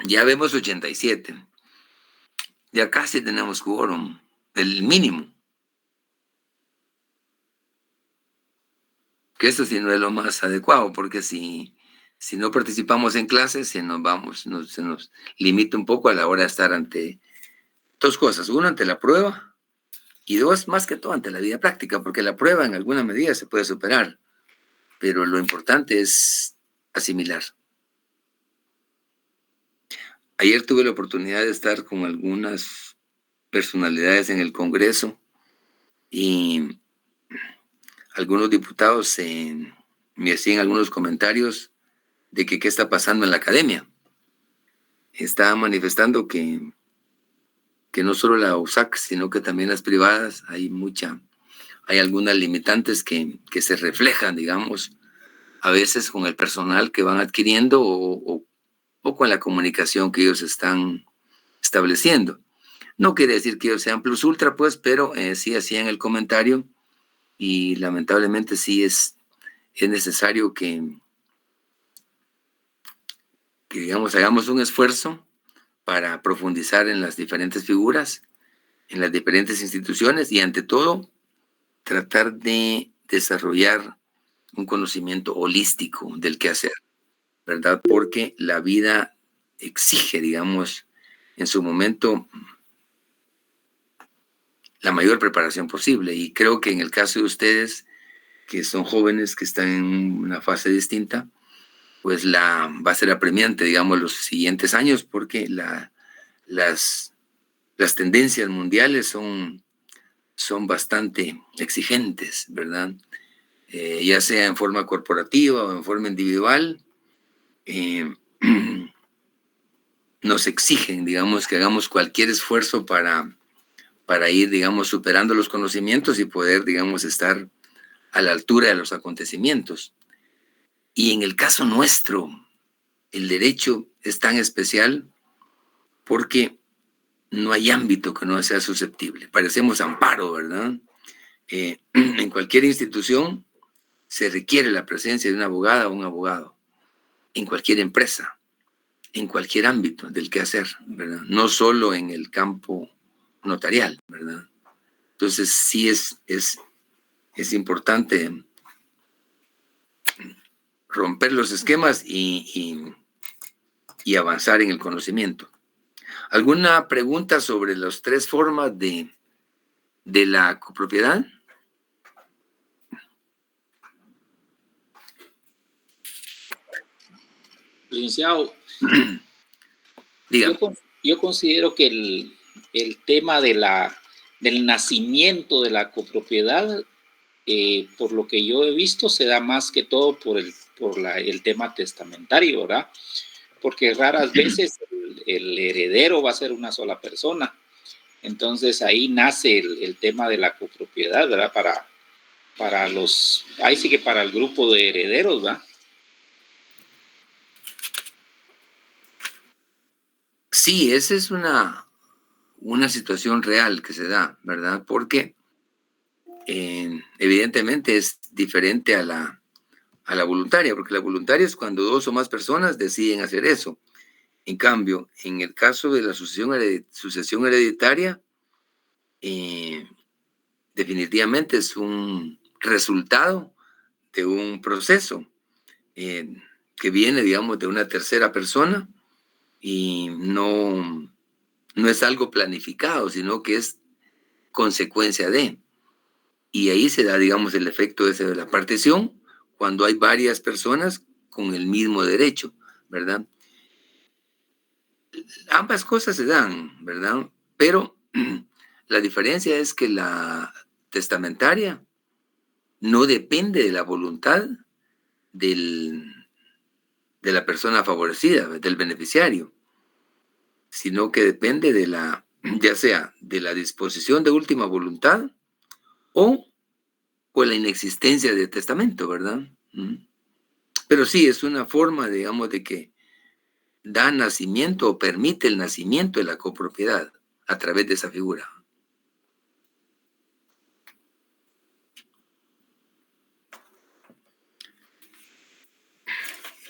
Ya vemos 87. Ya casi tenemos quórum, el mínimo. Que eso sí no es lo más adecuado, porque si no participamos en clases, se nos limita un poco a la hora de estar ante dos cosas. Uno, ante la prueba, y dos, más que todo, ante la vida práctica, porque la prueba en alguna medida se puede superar, pero lo importante es asimilar. Ayer tuve la oportunidad de estar con algunas personalidades en el Congreso y algunos diputados me hacían algunos comentarios de que qué está pasando en la academia. Estaban manifestando que no solo la USAC, sino que también las privadas, hay algunas limitantes que se reflejan, digamos, a veces con el personal que van adquiriendo o con la comunicación que ellos están estableciendo. No quiere decir que ellos sean plus ultra, pues, pero sí hacían el comentario y lamentablemente sí es necesario que digamos, hagamos un esfuerzo para profundizar en las diferentes figuras, en las diferentes instituciones y ante todo tratar de desarrollar un conocimiento holístico del quehacer, ¿verdad? Porque la vida exige, digamos, en su momento la mayor preparación posible. Y creo que en el caso de ustedes, que son jóvenes, que están en una fase distinta, pues va a ser apremiante, digamos, los siguientes años, porque las tendencias mundiales son bastante exigentes, ¿verdad? Ya sea en forma corporativa o en forma individual, nos exigen, digamos, que hagamos cualquier esfuerzo para ir, digamos, superando los conocimientos y poder, digamos, estar a la altura de los acontecimientos. Y en el caso nuestro, el derecho es tan especial porque no hay ámbito que no sea susceptible. Parecemos amparo, ¿verdad? En cualquier institución se requiere la presencia de una abogada o un abogado. En cualquier empresa, en cualquier ámbito del quehacer, ¿verdad? No solo en el campo notarial, ¿verdad? Entonces sí es importante romper los esquemas y avanzar en el conocimiento. ¿Alguna pregunta sobre las tres formas de la copropiedad? Licenciado, Diga. yo considero que el tema del nacimiento de la copropiedad, por lo que yo he visto, se da más que todo por el tema testamentario, ¿verdad? Porque raras veces el heredero va a ser una sola persona. Entonces ahí nace el tema de la copropiedad, ¿verdad? Ahí sí que para el grupo de herederos, ¿verdad? Sí, esa es una situación real que se da, ¿verdad? Porque evidentemente es diferente a la voluntaria, porque la voluntaria es cuando dos o más personas deciden hacer eso. En cambio, en el caso de la sucesión hereditaria, definitivamente es un resultado de un proceso que viene, digamos, de una tercera persona y no es algo planificado, sino que es consecuencia de. Y ahí se da, digamos, el efecto ese de la partición cuando hay varias personas con el mismo derecho, ¿verdad? Ambas cosas se dan, ¿verdad? Pero la diferencia es que la testamentaria no depende de la voluntad de la persona favorecida, del beneficiario, sino que depende de ya sea de la disposición de última voluntad o la inexistencia de testamento, ¿verdad? Pero sí, es una forma, digamos, de que da nacimiento o permite el nacimiento de la copropiedad a través de esa figura.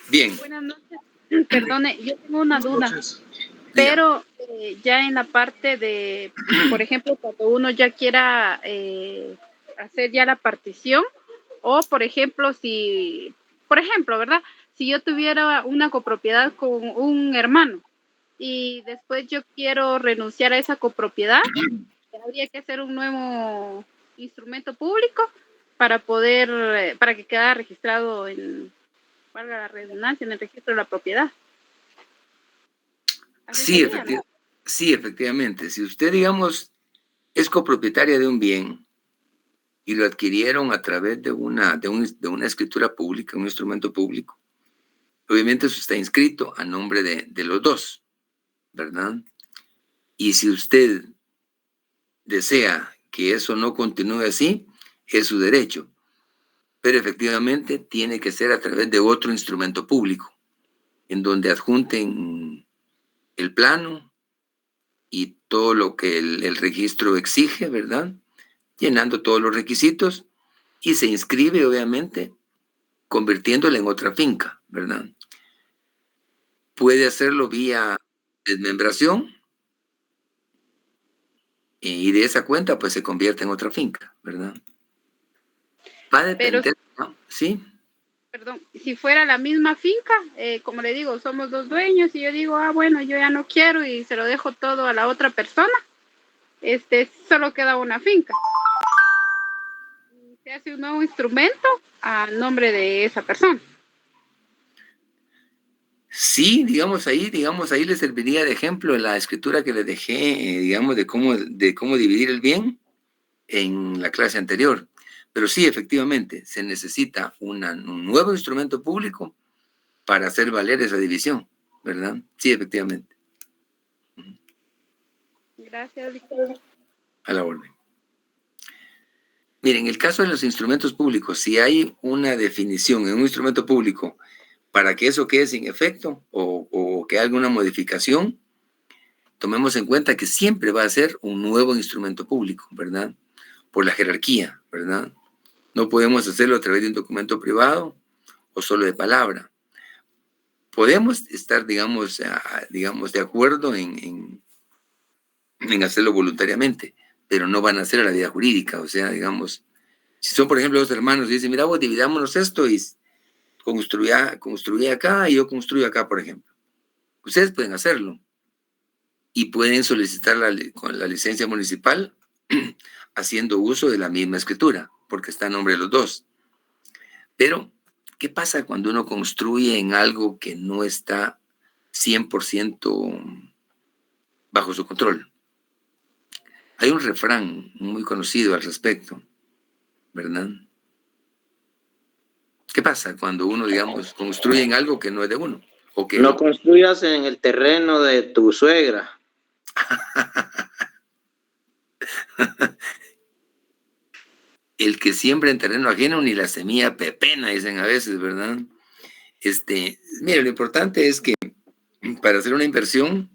Bien. Buenas noches. Perdone, yo tengo una duda. Pero ya en la parte de, por ejemplo, cuando uno ya quiera hacer ya la partición, o por ejemplo, ¿verdad? Si yo tuviera una copropiedad con un hermano y después yo quiero renunciar a esa copropiedad, habría que hacer un nuevo instrumento público para que quede registrado valga la redundancia, en el registro de la propiedad. Sí, efectivamente. Si usted, digamos, es copropietaria de un bien y lo adquirieron a través de una escritura pública, un instrumento público, obviamente eso está inscrito a nombre de los dos, ¿verdad? Y si usted desea que eso no continúe así, es su derecho. Pero efectivamente tiene que ser a través de otro instrumento público, en donde adjunten el plano y todo lo que el registro exige, ¿verdad? Llenando todos los requisitos y se inscribe, obviamente, convirtiéndola en otra finca, ¿verdad? Puede hacerlo vía desmembración y de esa cuenta, pues, se convierte en otra finca, ¿verdad? Va a depender, ¿no? ¿Sí? Perdón, si fuera la misma finca, como le digo, somos dos dueños y yo digo, bueno, yo ya no quiero y se lo dejo todo a la otra persona, solo queda una finca. Se hace un nuevo instrumento a nombre de esa persona. Sí, digamos ahí le serviría de ejemplo la escritura que le dejé, digamos, de cómo dividir el bien en la clase anterior. Pero sí, efectivamente, se necesita un nuevo instrumento público para hacer valer esa división, ¿verdad? Sí, efectivamente. Gracias, Víctor. A la orden. Miren, en el caso de los instrumentos públicos, si hay una definición en un instrumento público para que eso quede sin efecto o que haya alguna modificación, tomemos en cuenta que siempre va a ser un nuevo instrumento público, ¿verdad? Por la jerarquía, ¿verdad? No podemos hacerlo a través de un documento privado o solo de palabra. Podemos estar, digamos, de acuerdo en hacerlo voluntariamente, pero no van a hacer a la vida jurídica. O sea, digamos, si son, por ejemplo, dos hermanos y dicen, mira, vos dividámonos esto y construí acá y yo construyo acá, por ejemplo. Ustedes pueden hacerlo y pueden solicitar con la licencia municipal haciendo uso de la misma escritura, porque está a nombre de los dos. Pero, ¿qué pasa cuando uno construye en algo que no está 100% bajo su control? Hay un refrán muy conocido al respecto, ¿verdad? ¿Qué pasa cuando uno, digamos, construye en algo que no es de uno? ¿O que no construyas en el terreno de tu suegra? El que siembra en terreno ajeno ni la semilla pepena, dicen a veces, ¿verdad? Mira, lo importante es que para hacer una inversión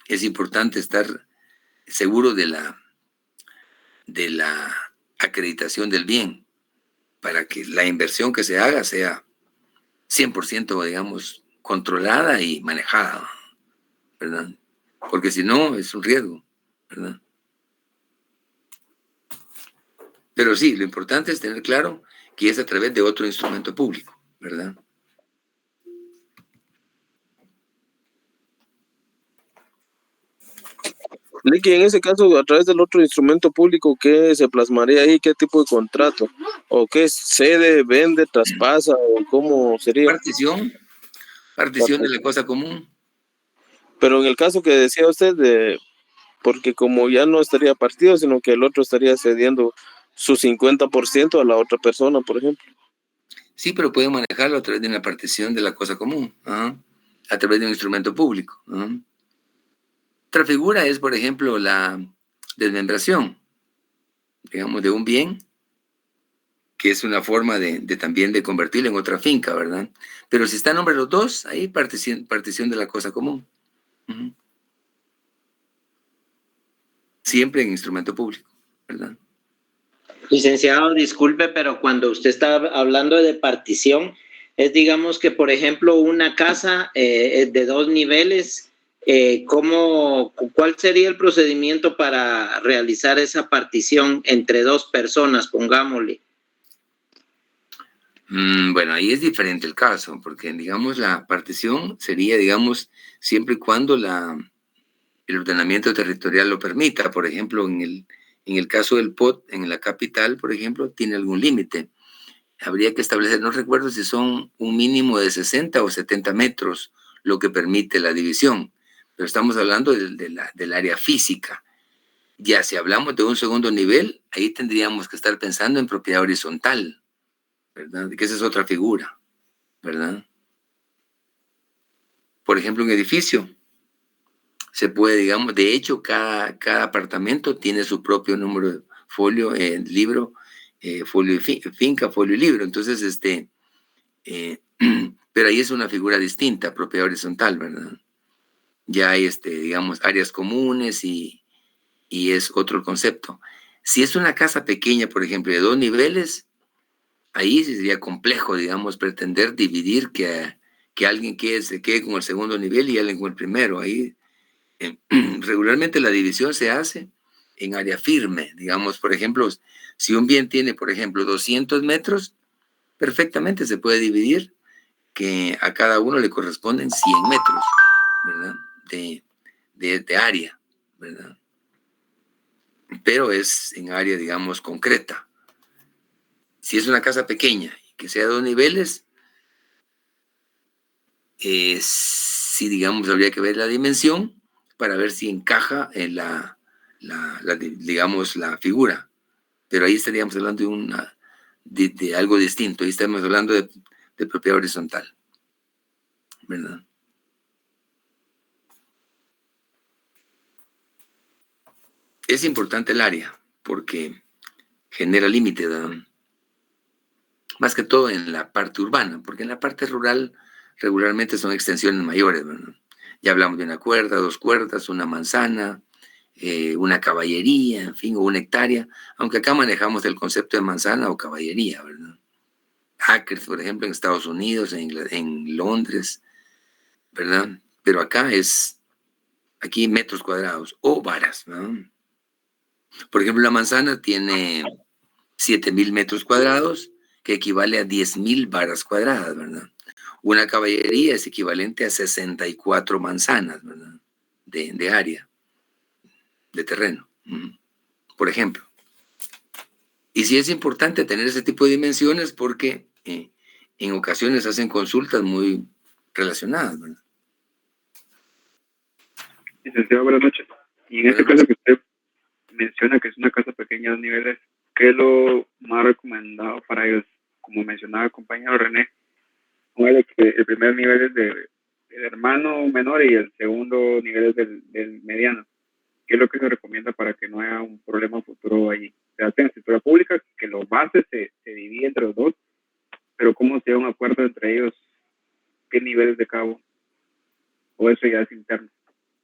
es importante estar seguro de la acreditación del bien, para que la inversión que se haga sea 100%, digamos, controlada y manejada, ¿verdad? Porque si no, es un riesgo, ¿verdad? Pero sí, lo importante es tener claro que es a través de otro instrumento público, ¿verdad? Licky, en ese caso, a través del otro instrumento público, ¿qué se plasmaría ahí? ¿Qué tipo de contrato? ¿O qué cede, vende, traspasa? ¿O cómo sería? Partición de la cosa común. Pero en el caso que decía usted, porque como ya no estaría partido, sino que el otro estaría cediendo su 50% a la otra persona, por ejemplo. Sí, pero pueden manejarlo a través de una partición de la cosa común, ¿ah? A través de un instrumento público. ¿Ah? Otra figura es, por ejemplo, la desmembración, digamos, de un bien, que es una forma también de convertirlo en otra finca, ¿verdad? Pero si está a nombre de los dos, ahí partición de la cosa común. Uh-huh. Siempre en instrumento público, ¿verdad? Licenciado, disculpe, pero cuando usted está hablando de partición, es digamos que, por ejemplo, una casa de 2 niveles, ¿cuál sería el procedimiento para realizar esa partición entre 2 personas, pongámosle? Bueno, ahí es diferente el caso, porque, digamos, la partición sería, digamos, siempre y cuando el ordenamiento territorial lo permita. Por ejemplo, en el caso del POT, en la capital, por ejemplo, tiene algún límite. Habría que establecer, no recuerdo si son un mínimo de 60 o 70 metros lo que permite la división, pero estamos hablando del área física. Ya si hablamos de un segundo nivel, ahí tendríamos que estar pensando en propiedad horizontal, ¿verdad? Que esa es otra figura, ¿verdad? Por ejemplo, un edificio se puede, digamos, de hecho, cada apartamento tiene su propio número de folio, libro, folio y finca, folio y libro. Entonces, pero ahí es una figura distinta, propiedad horizontal, ¿verdad? Ya hay, digamos, áreas comunes y es otro el concepto. Si es una casa pequeña, por ejemplo, de 2 niveles, ahí sí sería complejo, digamos, pretender dividir que alguien se quede con el segundo nivel y alguien con el primero. Ahí regularmente la división se hace en área firme, digamos, por ejemplo, si un bien tiene, por ejemplo, 200 metros, perfectamente se puede dividir que a cada uno le corresponden 100 metros, ¿verdad? De área, ¿verdad? Pero es en área, digamos, concreta. Si es una casa pequeña y que sea de 2 niveles, sí, digamos, habría que ver la dimensión para ver si encaja en digamos, la figura. Pero ahí estaríamos hablando de algo distinto. Ahí estamos hablando de propiedad horizontal, ¿verdad? Es importante el área porque genera límite, ¿verdad? Más que todo en la parte urbana, porque en la parte rural regularmente son extensiones mayores, ¿verdad? Ya hablamos de una cuerda, 2 cuerdas, una manzana, una caballería, en fin, o una hectárea, aunque acá manejamos el concepto de manzana o caballería, ¿verdad? Acres, por ejemplo, en Estados Unidos, en Londres, ¿verdad? Pero aquí metros cuadrados o varas, ¿no? Por ejemplo, la manzana tiene 7,000 metros cuadrados, que equivale a 10,000 varas cuadradas, ¿verdad? Una caballería es equivalente a 64 manzanas, ¿verdad? De área, de terreno, por ejemplo. Y sí es importante tener ese tipo de dimensiones porque en ocasiones hacen consultas muy relacionadas, ¿verdad? Licenciado, buenas noches. Y en este caso que usted menciona que es una casa pequeña de 2 niveles, ¿qué es lo más recomendado para ellos? Como mencionaba el compañero René, que el primer nivel es del hermano menor y el segundo nivel es del mediano. ¿qué es lo que se recomienda para que no haya un problema futuro ahí? Se hace en escritura pública, que los bases se divide entre los dos, pero ¿cómo se da un acuerdo entre ellos? ¿Qué niveles de cabo? ¿O eso ya es interno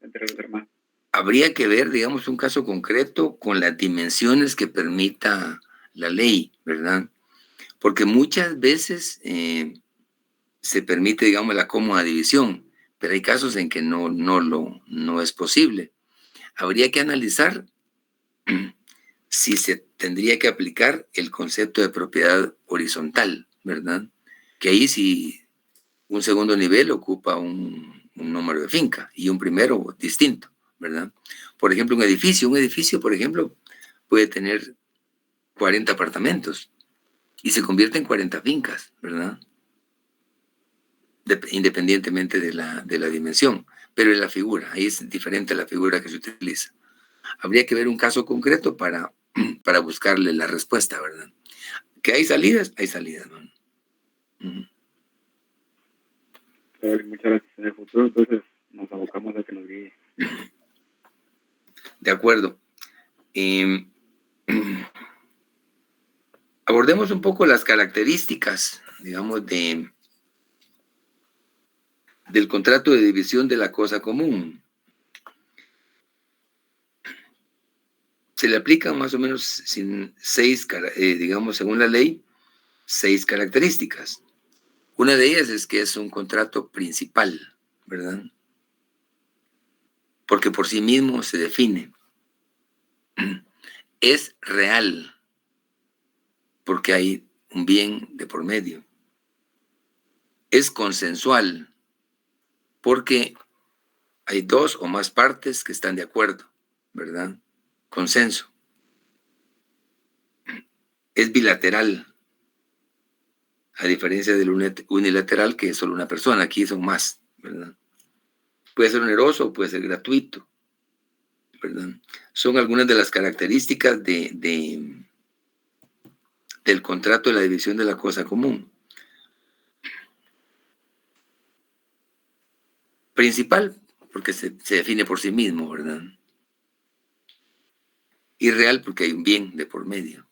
entre los hermanos? Habría que ver, digamos, un caso concreto con las dimensiones que permita la ley, ¿verdad? Porque muchas veces se permite, digamos, la cómoda división, pero hay casos en que no es posible. Habría que analizar si se tendría que aplicar el concepto de propiedad horizontal, ¿verdad? Que ahí sí un segundo nivel ocupa un número de finca y un primero distinto, ¿verdad? Por ejemplo, un edificio, por ejemplo, puede tener 40 apartamentos y se convierte en 40 fincas, ¿verdad? Independientemente de la dimensión, pero en la figura, ahí es diferente la figura que se utiliza. Habría que ver un caso concreto para buscarle la respuesta, ¿verdad? Que hay salidas, ¿no? Muchas gracias. En el futuro, entonces, nos abocamos a que nos guíe. De acuerdo. Abordemos un poco las características, digamos, del contrato de división de la cosa común. Se le aplican más o menos digamos, según la ley, 6 características. Una de ellas es que es un contrato principal, ¿verdad? Porque por sí mismo se define. Es real, porque hay un bien de por medio. Es consensual, porque hay 2 o más partes que están de acuerdo, ¿verdad? Consenso. Es bilateral, a diferencia del unilateral, que es solo una persona. Aquí son más, ¿verdad? Puede ser oneroso o puede ser gratuito, ¿verdad? Son algunas de las características del contrato de la división de la cosa común. Principal, porque se define por sí mismo, ¿verdad? Y real, porque hay un bien de por medio.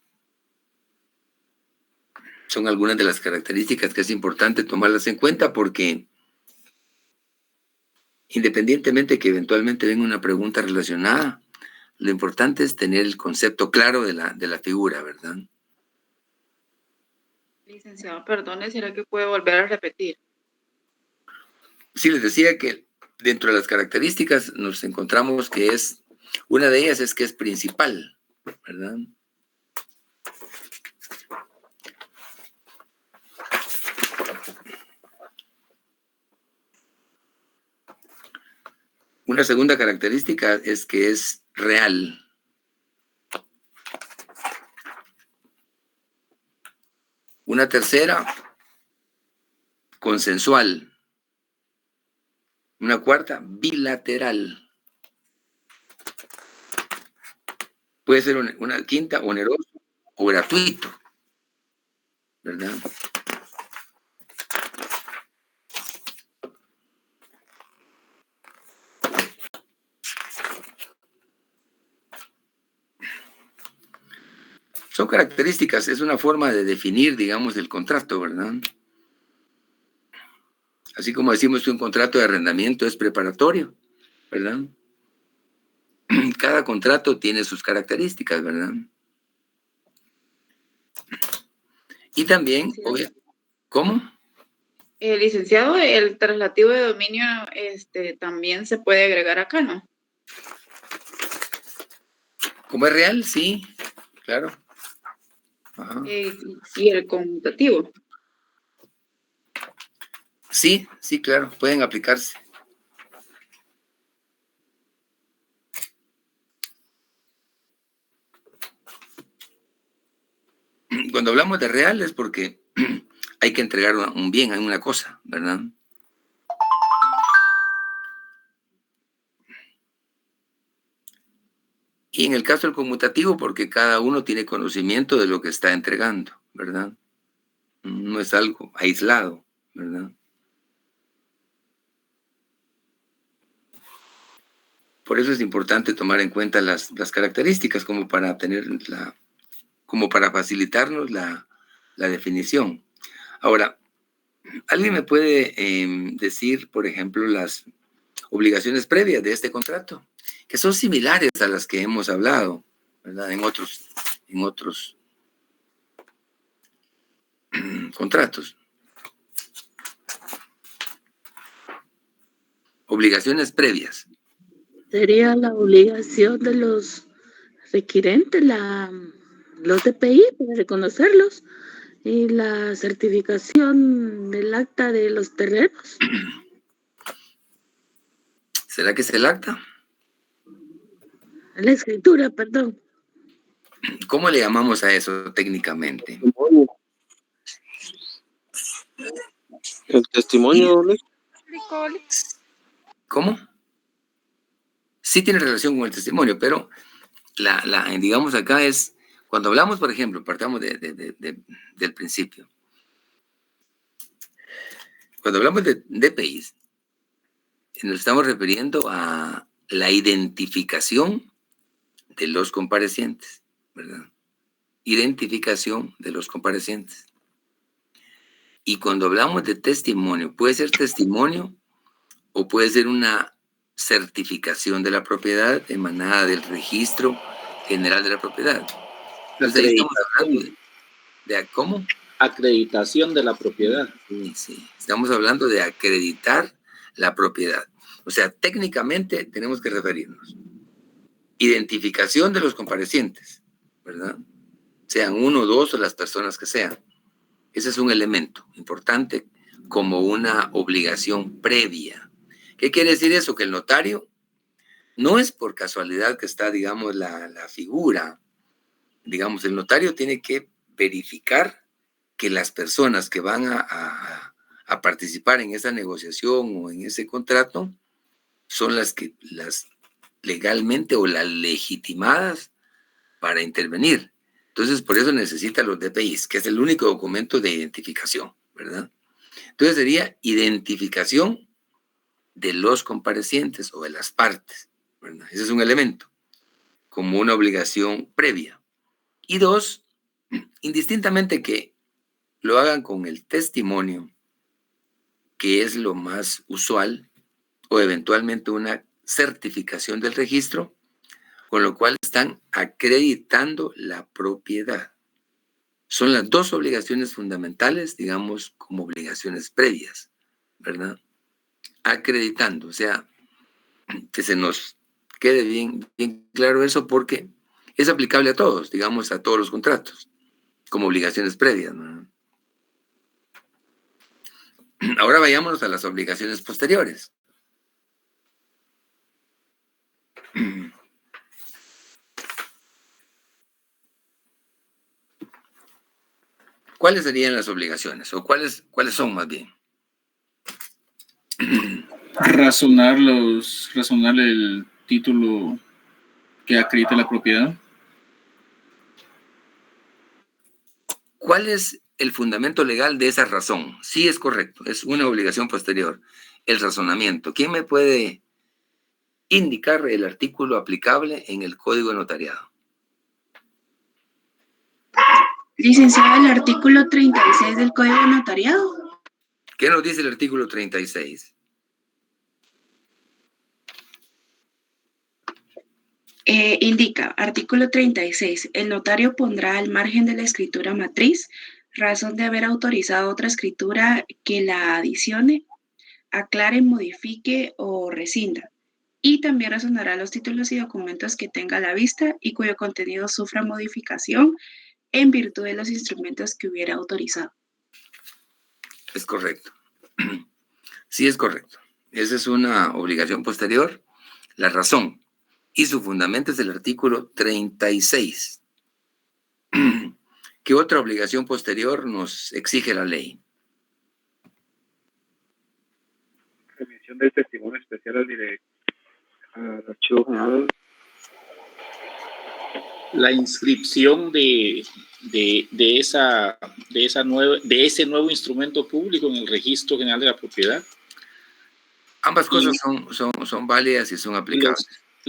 Son algunas de las características que es importante tomarlas en cuenta, porque independientemente que eventualmente venga una pregunta relacionada, lo importante es tener el concepto claro de la figura, ¿verdad? Licenciado, perdone, ¿será que puede volver a repetir? Sí, les decía que dentro de las características nos encontramos que una de ellas es que es principal, ¿verdad? Una segunda característica es que es real. Una tercera, consensual. Una cuarta, bilateral. Puede ser una quinta, oneroso o gratuito, ¿verdad? Son características, es una forma de definir, digamos, el contrato, ¿verdad? Así como decimos que un contrato de arrendamiento es preparatorio, ¿verdad? Cada contrato tiene sus características, ¿verdad? Y también, ¿cómo? Licenciado, el traslativo de dominio también se puede agregar acá, ¿no? ¿Cómo es real? Sí, claro. Ajá. Y el conmutativo. Sí, claro, pueden aplicarse. Cuando hablamos de real es porque hay que entregar un bien a una cosa, ¿verdad? Y en el caso del conmutativo, porque cada uno tiene conocimiento de lo que está entregando, ¿verdad? No es algo aislado, ¿verdad? por eso es importante tomar en cuenta las características como para facilitarnos la definición. Ahora, ¿alguien me puede decir, por ejemplo, las obligaciones previas de este contrato, que son similares a las que hemos hablado, ¿verdad? En otros contratos? Obligaciones previas. Sería la obligación de los requirentes, los DPI, para reconocerlos, y la certificación del acta de los terrenos. ¿Será que es el acta? La escritura, perdón. ¿Cómo le llamamos a eso técnicamente? El testimonio. ¿Cómo? Sí tiene relación con el testimonio, pero digamos acá es, cuando hablamos, por ejemplo, partamos del principio. Cuando hablamos de DPIs, nos estamos refiriendo a la identificación de los comparecientes, ¿verdad? Identificación de los comparecientes. Y cuando hablamos de testimonio, puede ser testimonio o puede ser una certificación de la propiedad emanada del registro general de la propiedad. Entonces ahí estamos hablando de ¿cómo? Acreditación de la propiedad. Sí. Estamos hablando de acreditar la propiedad. O sea, técnicamente tenemos que referirnos. Identificación de los comparecientes, ¿verdad? Sean uno, dos o las personas que sean. Ese es un elemento importante como una obligación previa. ¿Qué quiere decir eso? Que el notario no es por casualidad que está, digamos, la figura. Digamos, el notario tiene que verificar que las personas que van a participar en esa negociación o en ese contrato son las legalmente o las legitimadas para intervenir. Entonces, por eso necesita los DPIs, que es el único documento de identificación, ¿verdad? Entonces sería identificación de los comparecientes o de las partes, ¿verdad? Ese es un elemento, como una obligación previa. Y dos, indistintamente que lo hagan con el testimonio, que es lo más usual, o eventualmente una certificación del registro, con lo cual están acreditando la propiedad. Son las dos obligaciones fundamentales, digamos, como obligaciones previas, ¿verdad? Acreditando, o sea, que se nos quede bien claro eso, porque es aplicable a todos, digamos, a todos los contratos, como obligaciones previas, ¿no? Ahora vayámonos a las obligaciones posteriores. ¿Cuáles serían las obligaciones? ¿O cuáles son más bien? Razonar el título que acredita la propiedad. ¿Cuál es el fundamento legal de esa razón? Sí, es correcto, es una obligación posterior. El razonamiento. ¿Quién me puede indicar el artículo aplicable en el Código de Notariado? Licenciada, el artículo 36 del Código de Notariado. ¿Qué nos dice el artículo 36? Indica, artículo 36, el notario pondrá al margen de la escritura matriz razón de haber autorizado otra escritura que la adicione, aclare, modifique o rescinda. Y también razonará los títulos y documentos que tenga a la vista y cuyo contenido sufra modificación en virtud de los instrumentos que hubiera autorizado. Es correcto. Sí, es correcto. Esa es una obligación posterior. La razón y su fundamento es el artículo 36. ¿Qué otra obligación posterior nos exige la ley? Remisión del testimonio especial al archivo general. La inscripción de ese nuevo instrumento público en el Registro General de la Propiedad. Ambas cosas son válidas y son aplicables.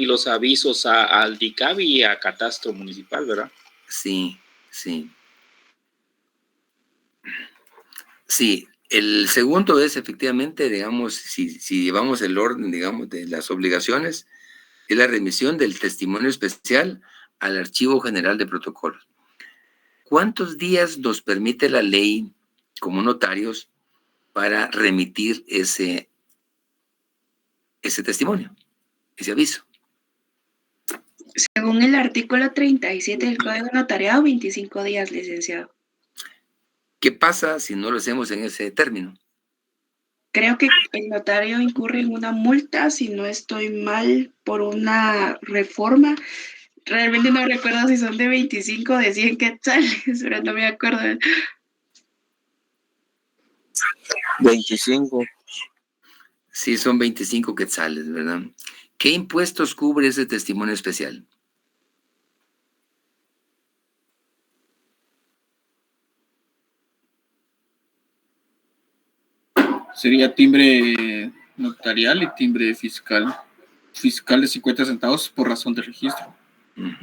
los avisos al DICAB y a Catastro Municipal, ¿verdad? Sí, sí. Sí, el segundo es efectivamente, digamos, si llevamos el orden, digamos, de las obligaciones, es la remisión del testimonio especial al Archivo General de Protocolos. ¿Cuántos días nos permite la ley como notarios para remitir ese testimonio, ese aviso? Según el artículo 37 del Código Notariado, 25 días, licenciado. ¿Qué pasa si no lo hacemos en ese término? Creo que el notario incurre en una multa, si no estoy mal, por una reforma. Realmente no recuerdo si son de 25 o de 100 quetzales, pero no me acuerdo. 25. Sí, son 25 quetzales, ¿verdad? ¿Qué impuestos cubre ese testimonio especial? Sería timbre notarial y timbre fiscal. Fiscal de 50 centavos por razón de registro.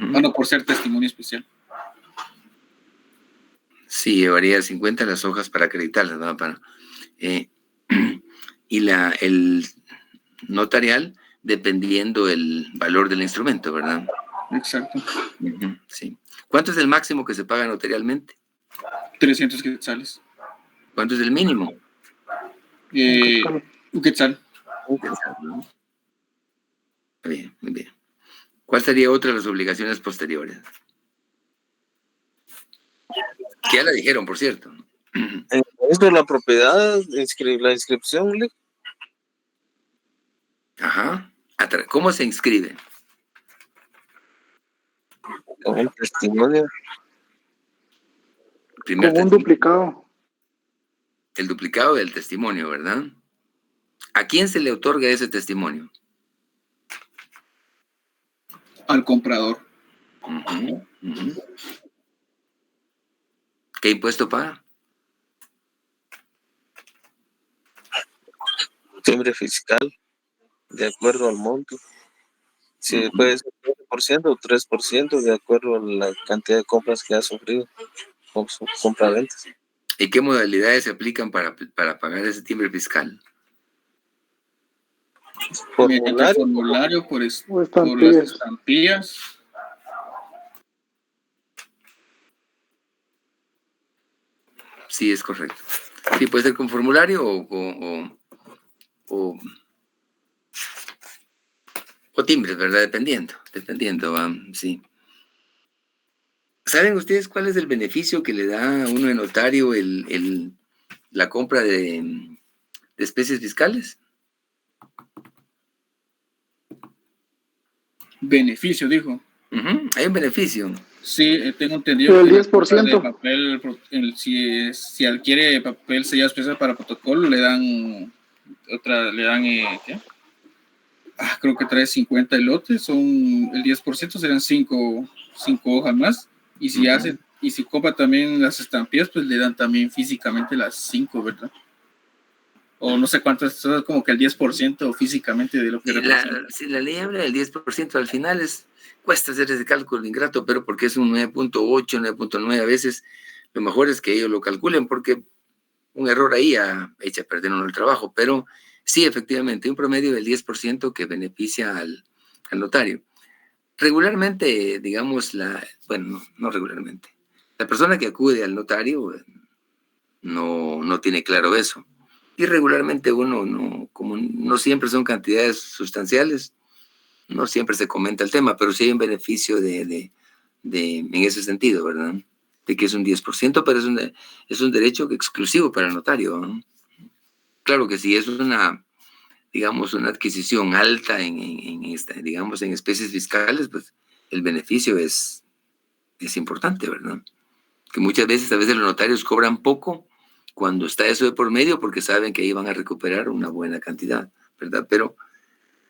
Bueno, por ser testimonio especial. Sí, llevaría 50 las hojas para acreditarlas, ¿no? Y el notarial, dependiendo el valor del instrumento, ¿verdad? Exacto. Sí. ¿Cuánto es el máximo que se paga notarialmente? 300 quetzales. ¿Cuánto es el mínimo? Un quetzal. Un quetzal, ¿no? Bien, muy bien. ¿Cuál sería otra de las obligaciones posteriores? Que ya la dijeron, por cierto. Es de la propiedad, la inscripción. Ajá. ¿Cómo se inscribe? Con un testimonio. Con un duplicado. El duplicado del testimonio, ¿verdad? ¿A quién se le otorga ese testimonio? Al comprador. ¿Qué impuesto paga? Timbre fiscal, de acuerdo al monto. Si puede ser 4% o 3%, de acuerdo a la cantidad de compras que ha sufrido, con su compra-ventas. ¿Y qué modalidades se aplican para pagar ese timbre fiscal? Mediante formulario por las estampillas. Sí, es correcto. Sí, puede ser con formulario o timbres, ¿verdad? Dependiendo, sí. ¿Saben ustedes cuál es el beneficio que le da a uno de notario la compra de especies fiscales? Beneficio, dijo. Hay un beneficio. Sí, tengo entendido. El que 10%. De papel, si adquiere papel sellado especial para protocolo, le dan ¿qué? Creo que trae 50 elotes, son el 10%, serán 5 hojas más. Y si compra también las estampillas, pues le dan también físicamente las 5, ¿verdad? O no sé cuánto es, como que el 10% físicamente de lo que representa. Si la ley habla del 10%, al final cuesta hacer ese cálculo ingrato, pero porque es un 9.8, 9.9 a veces, lo mejor es que ellos lo calculen, porque un error ahí echa a perder uno el trabajo, pero sí, efectivamente, un promedio del 10% que beneficia al notario. Regularmente, digamos, no regularmente, la persona que acude al notario no tiene claro eso. Y regularmente como no siempre son cantidades sustanciales, no siempre se comenta el tema, pero sí hay un beneficio en ese sentido, ¿verdad? De que es un 10%, pero es un derecho exclusivo para el notario, ¿no? Claro que si es una adquisición alta digamos, en especies fiscales, pues el beneficio es importante, ¿verdad? Que muchas veces, a veces los notarios cobran poco cuando está eso de por medio porque saben que ahí van a recuperar una buena cantidad, ¿verdad? Pero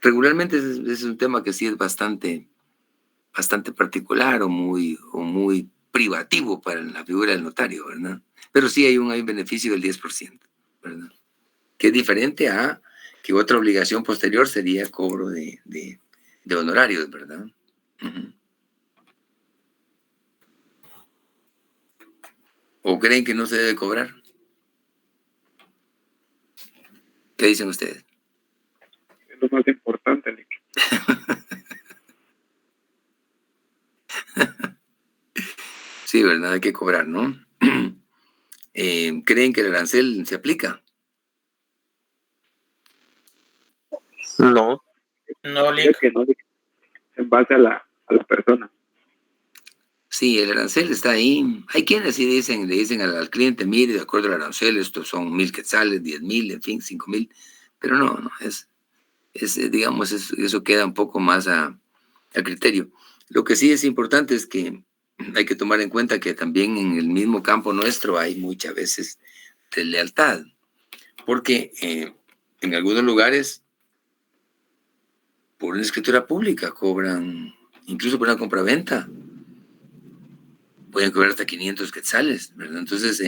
regularmente es un tema que sí es bastante particular o muy privativo para la figura del notario, ¿verdad? Pero sí hay un beneficio del 10%, ¿verdad? Que es diferente a que otra obligación posterior sería cobro de de honorarios, ¿verdad? Uh-huh. ¿O creen que no se debe cobrar? ¿Qué dicen ustedes? Es lo más importante, Lick. Sí, ¿verdad? Hay que cobrar, ¿no? ¿Creen que el arancel se aplica? No. No, Lick. Que no, en base a la persona. Sí, el arancel está ahí. Hay quienes sí le dicen al cliente, mire, de acuerdo al arancel, estos son 1,000 quetzales, 10,000, en fin, 5,000. Pero no, digamos, eso queda un poco más a criterio. Lo que sí es importante es que hay que tomar en cuenta que también en el mismo campo nuestro hay muchas veces deslealtad, porque en algunos lugares por una escritura pública cobran, incluso por una compraventa, pueden cobrar hasta 500 quetzales, ¿verdad? Entonces,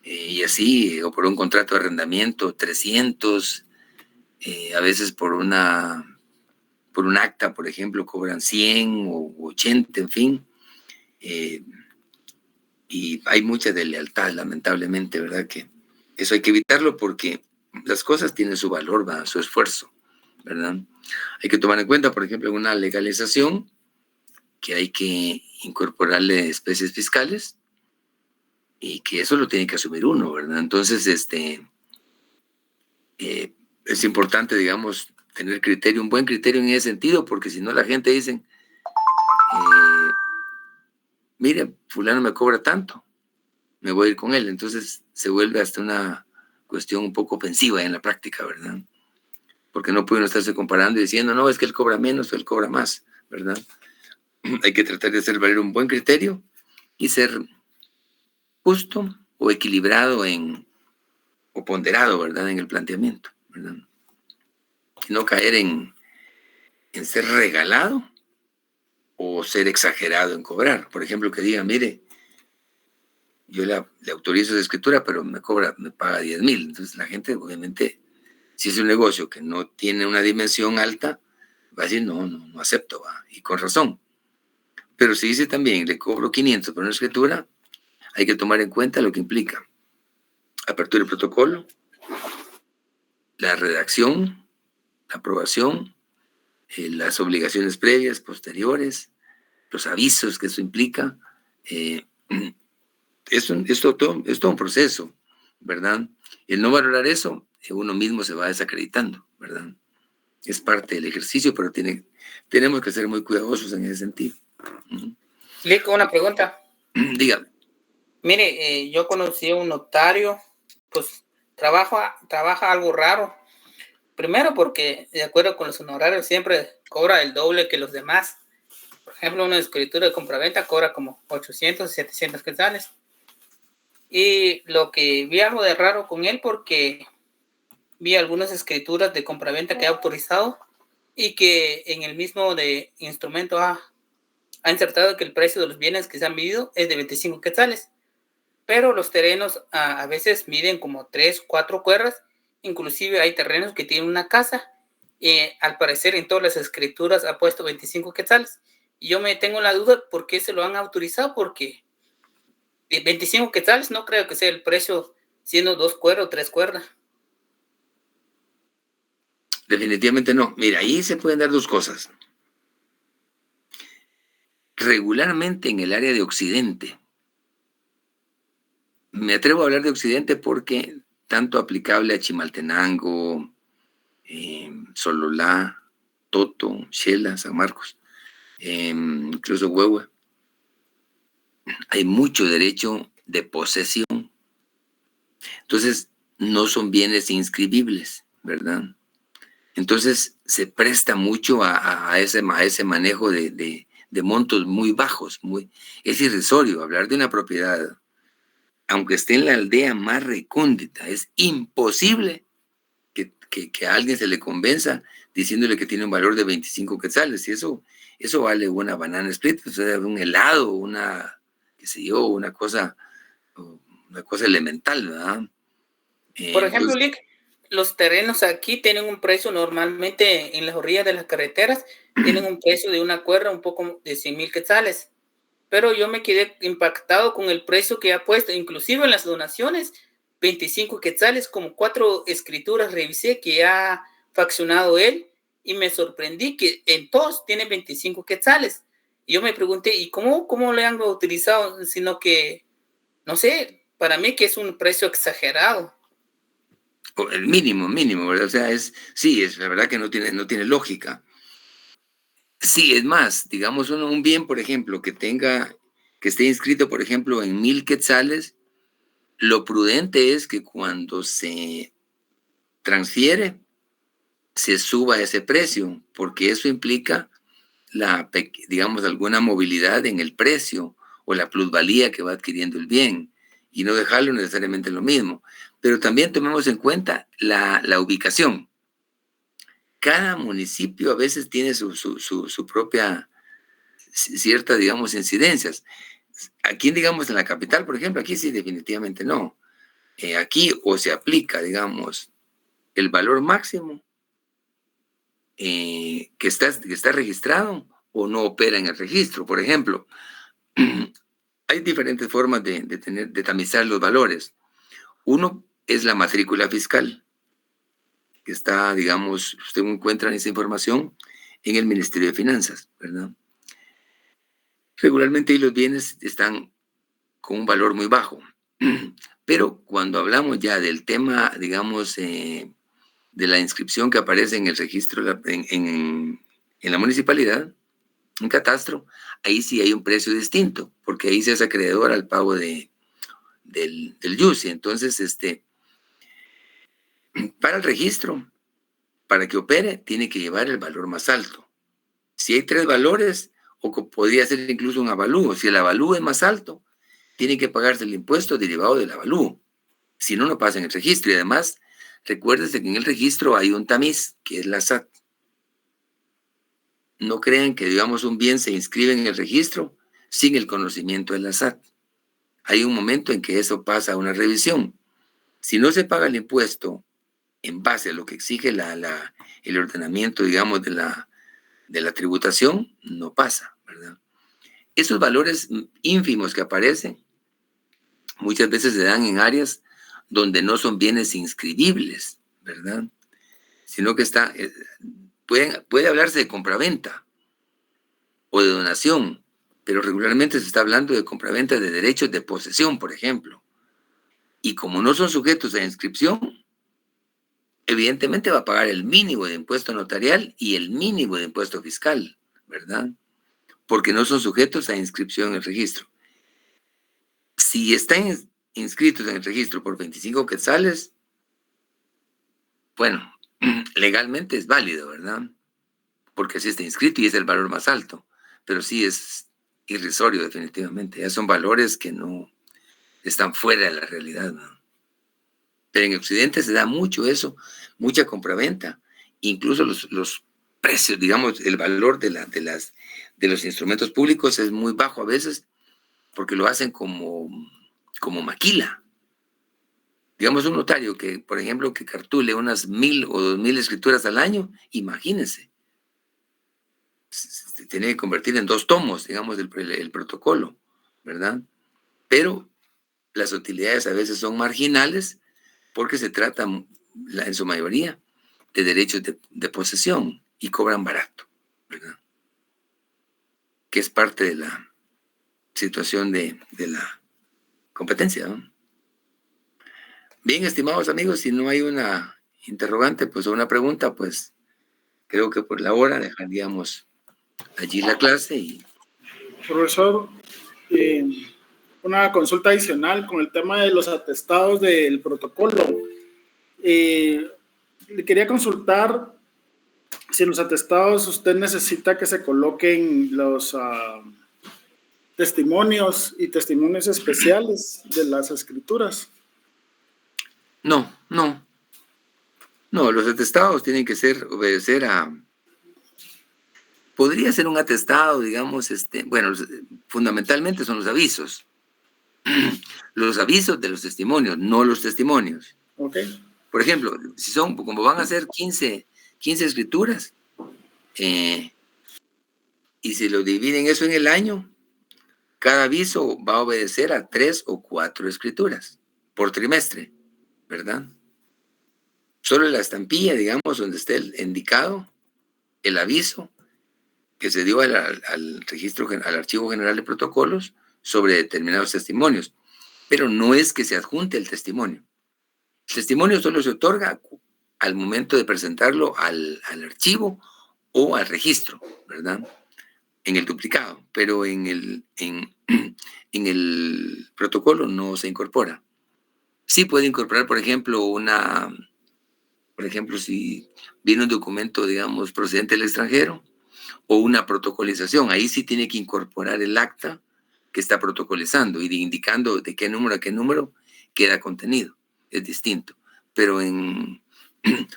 y así, o por un contrato de arrendamiento, 300, a veces por un acta, por ejemplo, cobran 100 o 80, en fin. Y hay mucha deslealtad, lamentablemente, ¿verdad? Que eso hay que evitarlo porque las cosas tienen su valor, ¿verdad? Su esfuerzo, ¿verdad? Hay que tomar en cuenta, por ejemplo, en una legalización, que hay que incorporarle especies fiscales y que eso lo tiene que asumir uno, ¿verdad? Entonces, es importante, digamos, tener criterio, un buen criterio en ese sentido, porque si no la gente dice, mire, fulano me cobra tanto, me voy a ir con él. Entonces se vuelve hasta una cuestión un poco ofensiva en la práctica, ¿verdad? Porque no pueden estarse comparando y diciendo, no, es que él cobra menos o él cobra más, ¿verdad? Hay que tratar de hacer valer un buen criterio y ser justo o equilibrado o ponderado, ¿verdad? En el planteamiento, ¿verdad? Y no caer en ser regalado o ser exagerado en cobrar. Por ejemplo, que diga, mire, yo le autorizo esa escritura, pero me paga 10,000. Entonces la gente, obviamente, si es un negocio que no tiene una dimensión alta, va a decir, no acepto, va. Y con razón. Pero si dice también, le cobro 500 por una escritura, hay que tomar en cuenta lo que implica apertura del protocolo, la redacción, la aprobación, las obligaciones previas, posteriores, los avisos que eso implica. Es todo un proceso, ¿verdad? El no valorar eso, uno mismo se va desacreditando, ¿verdad? Es parte del ejercicio, pero tenemos que ser muy cuidadosos en ese sentido. Lick, una pregunta. Dígame. Mire, yo conocí a un notario, pues trabaja algo raro. Primero porque, de acuerdo con los honorarios, siempre cobra el doble que los demás. Por ejemplo, una escritura de compraventa cobra como 800, 700 quetzales. Y lo que vi algo de raro con él porque vi algunas escrituras de compraventa que ha autorizado y que en el mismo de instrumento ha insertado que el precio de los bienes que se han medido es de 25 quetzales. Pero los terrenos a veces miden como 3, 4 cuerdas. Inclusive hay terrenos que tienen una casa. Al parecer en todas las escrituras ha puesto 25 quetzales. Y yo me tengo la duda por qué se lo han autorizado, porque 25 quetzales no creo que sea el precio siendo 2 cuerdas o 3 cuerdas. Definitivamente no. Mira, ahí se pueden dar dos cosas. Regularmente en el área de Occidente, me atrevo a hablar de Occidente porque tanto aplicable a Chimaltenango, Sololá, Toto, Xela, San Marcos, incluso Huehue, hay mucho derecho de posesión. Entonces, no son bienes inscribibles, ¿verdad? Entonces, se presta mucho a ese manejo de montos muy bajos. Es irrisorio hablar de una propiedad. Aunque esté en la aldea más recóndita, es imposible que a alguien se le convenza diciéndole que tiene un valor de 25 quetzales. Y eso vale una banana split, o sea, un helado, una cosa elemental, ¿verdad? Por ejemplo, Lick, los terrenos aquí tienen un precio normalmente en las orillas de las carreteras, tienen un precio de una cuerda un poco de 100,000 quetzales. Pero yo me quedé impactado con el precio que ha puesto, inclusive en las donaciones, 25 quetzales, como 4 escrituras revisé que ha faccionado él, y me sorprendí que en todos tiene 25 quetzales. Y yo me pregunté, ¿y cómo le han utilizado? Sino que, no sé, para mí que es un precio exagerado. El mínimo, ¿verdad? O sea, sí, es la verdad que no tiene lógica. Sí, es más, digamos un bien, por ejemplo, que esté inscrito, por ejemplo, en 1,000 quetzales, lo prudente es que cuando se transfiere, se suba ese precio, porque eso implica digamos, alguna movilidad en el precio o la plusvalía que va adquiriendo el bien, y no dejarlo necesariamente lo mismo. Pero también tomemos en cuenta la ubicación. Cada municipio a veces tiene su propia, cierta, digamos, incidencias. Aquí, digamos, en la capital, por ejemplo, aquí sí definitivamente no. Aquí o se aplica, digamos, el valor máximo que está registrado o no opera en el registro. Por ejemplo, hay diferentes formas de tamizar los valores. Uno es la matrícula fiscal, que está, digamos, usted encuentra esa información en el Ministerio de Finanzas, ¿verdad? Regularmente ahí los bienes están con un valor muy bajo. Pero cuando hablamos ya del tema, digamos, de la inscripción que aparece en el registro, en la municipalidad, en catastro, ahí sí hay un precio distinto, porque ahí se es acreedor al pago del YUSI. Entonces, para el registro, para que opere, tiene que llevar el valor más alto. Si hay 3 valores, o podría ser incluso un avalúo. Si el avalúo es más alto, tiene que pagarse el impuesto derivado del avalúo. Si no, no pasa en el registro. Y además, recuérdese que en el registro hay un tamiz, que es la SAT. No crean que, digamos, un bien se inscribe en el registro sin el conocimiento de la SAT. Hay un momento en que eso pasa a una revisión. Si no se paga el impuesto en base a lo que exige el ordenamiento, digamos, de la tributación, no pasa, ¿verdad? Esos valores ínfimos que aparecen muchas veces se dan en áreas donde no son bienes inscribibles, ¿verdad? Sino que puede hablarse de compraventa o de donación, pero regularmente se está hablando de compraventa de derechos de posesión, por ejemplo. Y como no son sujetos a inscripción, evidentemente va a pagar el mínimo de impuesto notarial y el mínimo de impuesto fiscal, ¿verdad? Porque no son sujetos a inscripción en el registro. Si están inscritos en el registro por 25 quetzales, bueno, legalmente es válido, ¿verdad? Porque así está inscrito y es el valor más alto, pero sí es irrisorio definitivamente. Ya son valores que no están fuera de la realidad, ¿no? Pero en Occidente se da mucho eso, mucha compraventa, incluso los precios, digamos, el valor de los instrumentos públicos es muy bajo a veces, porque lo hacen como maquila. Digamos, un notario que, por ejemplo, que cartule unas 1,000 o 2,000 escrituras al año, imagínense, se tiene que convertir en 2 tomos, digamos, el protocolo, ¿verdad? Pero las utilidades a veces son marginales, porque se trata, en su mayoría, de derechos de posesión y cobran barato, ¿verdad? Que es parte de la situación de la competencia, ¿no? Bien, estimados amigos, si no hay una interrogante, pues, o una pregunta, pues, creo que por la hora dejaríamos allí la clase y... Profesor, una consulta adicional con el tema de los atestados del protocolo. Le quería consultar si en los atestados usted necesita que se coloquen los testimonios y testimonios especiales de las escrituras. No, los atestados tienen que obedecer a... Podría ser un atestado, digamos, bueno, fundamentalmente son los avisos. Los avisos de los testimonios, no los testimonios. Ok. Por ejemplo, si son, como van a ser 15 escrituras, y si lo dividen eso en el año, cada aviso va a obedecer a 3 o 4 escrituras por trimestre, ¿verdad? Solo la estampilla, digamos, donde esté indicado el aviso que se dio al registro, al Archivo General de Protocolos sobre determinados testimonios. Pero no es que se adjunte el testimonio. El testimonio solo se otorga al momento de presentarlo al archivo o al registro, ¿verdad? En el duplicado, pero en el protocolo no se incorpora. Sí puede incorporar, por ejemplo, si viene un documento, digamos, procedente del extranjero, o una protocolización, ahí sí tiene que incorporar el acta que está protocolizando y indicando de qué número a qué número queda contenido. Es distinto. Pero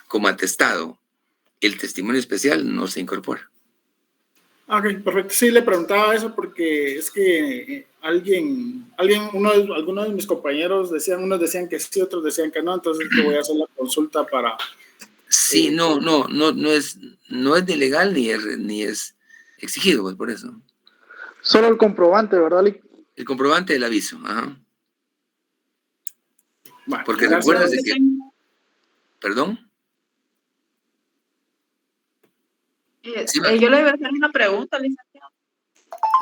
como atestado, el testimonio especial no se incorpora. Ok, perfecto. Sí, le preguntaba eso porque es que algunos de mis compañeros unos decían que sí, otros decían que no, entonces te voy a hacer la consulta para... Sí, no es ni legal ni es exigido, pues, por eso. Solo el comprobante, ¿verdad, Lic? El comprobante del aviso, ajá. Vale, porque recuerdas de que... ¿Perdón? Sí, Yo le voy a hacer una pregunta, licenciado.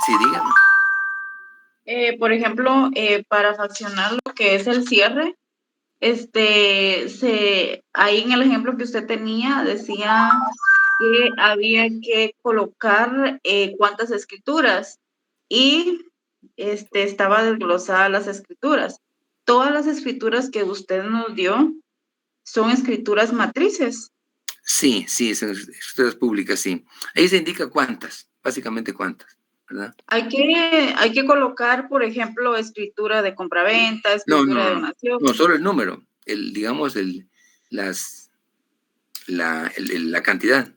Sí, dígame. Por ejemplo, para fraccionar lo que es el cierre, ahí en el ejemplo que usted tenía, decía que había que colocar cuántas escrituras y estaba desglosadas las escrituras. Todas las escrituras que usted nos dio son escrituras matrices. Sí, son escrituras públicas, sí. Ahí se indica cuántas, básicamente cuántas, ¿verdad? Hay que colocar, por ejemplo, escritura de compraventa, escritura de donación. No, solo el número, digamos, la cantidad.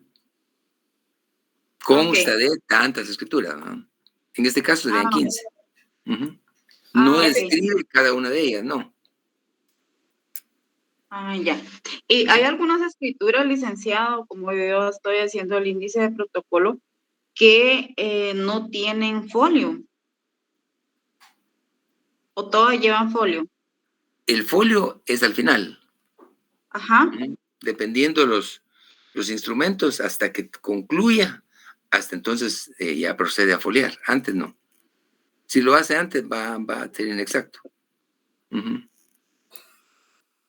Consta de tantas escrituras, ¿no? En este caso serían 15. No escribe cada una de ellas, no. Ya. Y hay algunas escrituras, licenciado, como yo estoy haciendo el índice de protocolo, que no tienen folio. ¿O todas llevan folio? El folio es al final. Ajá. Dependiendo los instrumentos, hasta que concluya, hasta entonces ya procede a foliar. Antes no. Si lo hace antes, va a ser inexacto.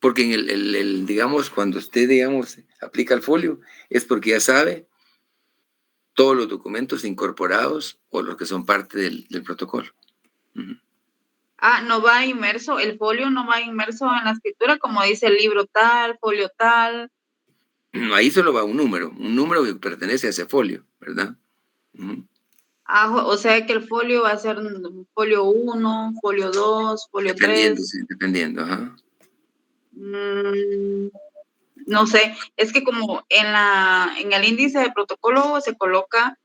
Porque en digamos, cuando usted, digamos, aplica el folio, es porque ya sabe todos los documentos incorporados o los que son parte del protocolo. No va inmerso, el folio no va inmerso en la escritura, como dice el libro tal, folio tal. Ahí solo va un número que pertenece a ese folio, ¿verdad? O sea que el folio va a ser folio 1, folio 2, folio 3. Sí, dependiendo, ajá. No sé, es que como en el índice de protocolo se coloca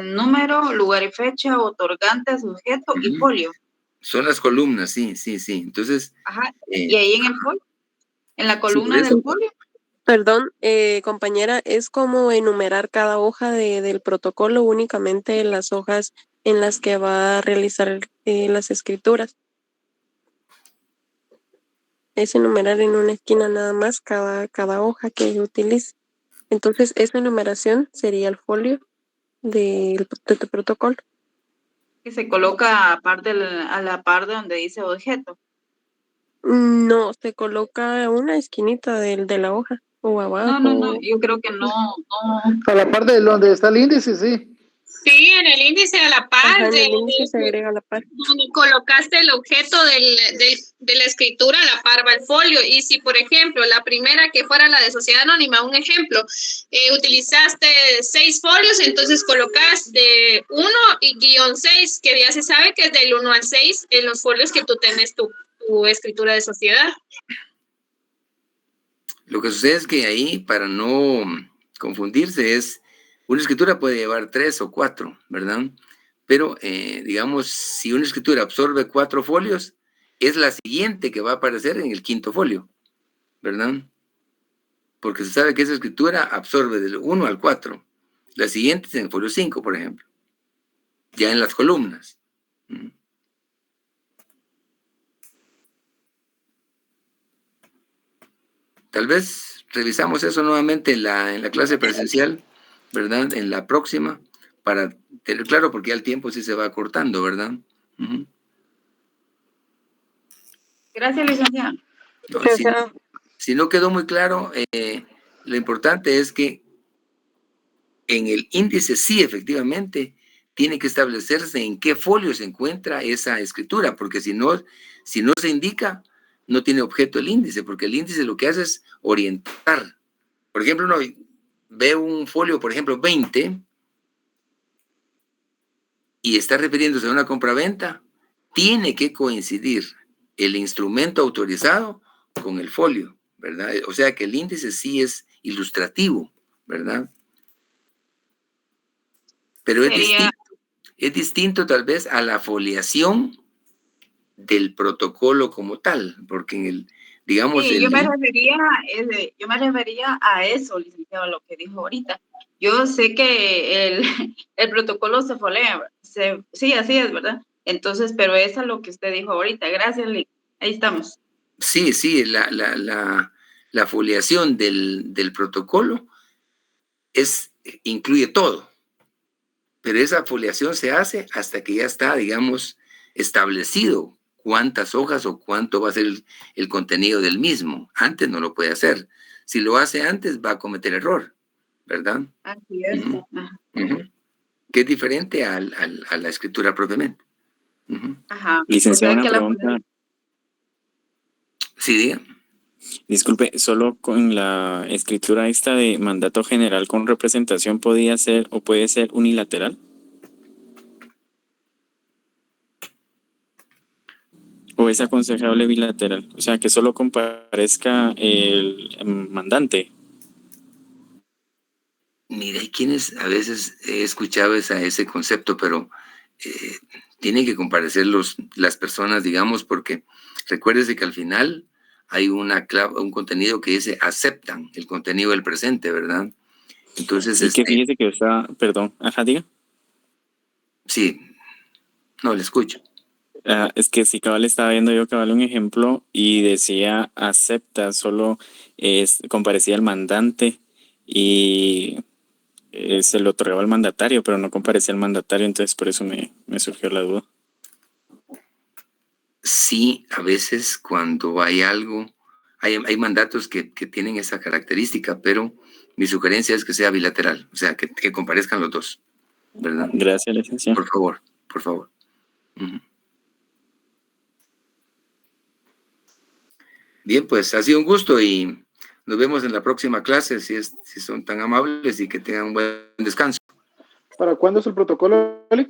número, lugar y fecha, otorgante, sujeto y folio. Son las columnas, sí. Entonces. Ajá. ¿Y ahí en el folio? ¿En la columna del folio? Perdón, compañera, es como enumerar cada hoja del protocolo, únicamente las hojas en las que va a realizar las escrituras. Es enumerar en una esquina nada más cada hoja que utilice. Entonces, esa enumeración sería el folio del protocolo. Que se coloca a la par de donde dice objeto. No, se coloca una esquinita de la hoja o abajo. No, yo creo que no. A la parte de donde está el índice, sí. Sí, en el índice a la par. Ajá, en el índice se agrega a la par. Donde colocaste el objeto de la escritura, a la par va el folio. Y si, por ejemplo, la primera que fuera la de sociedad anónima, un ejemplo, utilizaste 6 folios, entonces colocas de 1 y -6, que ya se sabe que es del 1 al 6 en los folios que tú tenés tu escritura de sociedad. Lo que sucede es que ahí, para no confundirse, una escritura puede llevar 3 o 4, ¿verdad? Pero, digamos, si una escritura absorbe 4 folios, es la siguiente que va a aparecer en el 5.º folio, ¿verdad? porque se sabe que esa escritura absorbe del 1 al 4. La siguiente es en el folio 5, por ejemplo, ya en las columnas. Tal vez revisamos eso nuevamente en la clase presencial, ¿verdad? En la próxima, para tener claro, porque ya el tiempo sí se va acortando, ¿verdad? Gracias, licenciado. No, si no quedó muy claro, lo importante es que en el índice sí, efectivamente, tiene que establecerse en qué folio se encuentra esa escritura, porque si no se indica, no tiene objeto el índice, porque el índice lo que hace es orientar. Por ejemplo, uno ve un folio, por ejemplo, 20, y está refiriéndose a una compraventa, tiene que coincidir el instrumento autorizado con el folio, ¿verdad? O sea que el índice sí es ilustrativo, ¿verdad? Pero es distinto tal vez a la foliación del protocolo como tal, porque en el, digamos... Sí, yo me refería a eso, licenciado, lo que dijo ahorita. Yo sé que el protocolo se folea, sí, así es, ¿verdad? Entonces, pero eso es lo que usted dijo ahorita. Gracias, Lick. Ahí estamos. Sí, la foliación del protocolo incluye todo, pero esa foliación se hace hasta que ya está, digamos, establecido cuántas hojas o cuánto va a ser el contenido del mismo. Antes no lo puede hacer. Si lo hace antes, va a cometer error, ¿verdad? Así es. Que es diferente a la escritura propiamente. Ajá. Licenciado, O sea, una pregunta. Sí, diga. Disculpe, solo con la escritura esta de mandato general con representación podía ser o puede ser unilateral. ¿O es aconsejable bilateral? O sea, que solo comparezca el mandante. Mira, hay quienes a veces he escuchado ese concepto, pero tienen que comparecer las personas, digamos, porque recuérdese que al final hay un contenido que dice aceptan el contenido del presente, ¿verdad? Entonces, sí, que fíjese que está, perdón, ajá, diga. Sí, no, le escucho. Es que si cabal estaba viendo yo cabal un ejemplo y decía acepta, solo comparecía el mandante y se lo otorgaba al mandatario, pero no comparecía el mandatario, entonces por eso me surgió la duda. Sí, a veces cuando hay algo, hay mandatos que tienen esa característica, pero mi sugerencia es que sea bilateral, o sea, que comparezcan los dos, ¿verdad? Gracias, licenciado. Por favor. Bien, pues ha sido un gusto y nos vemos en la próxima clase, si son tan amables y que tengan un buen descanso. ¿Para cuándo es el protocolo, Eli?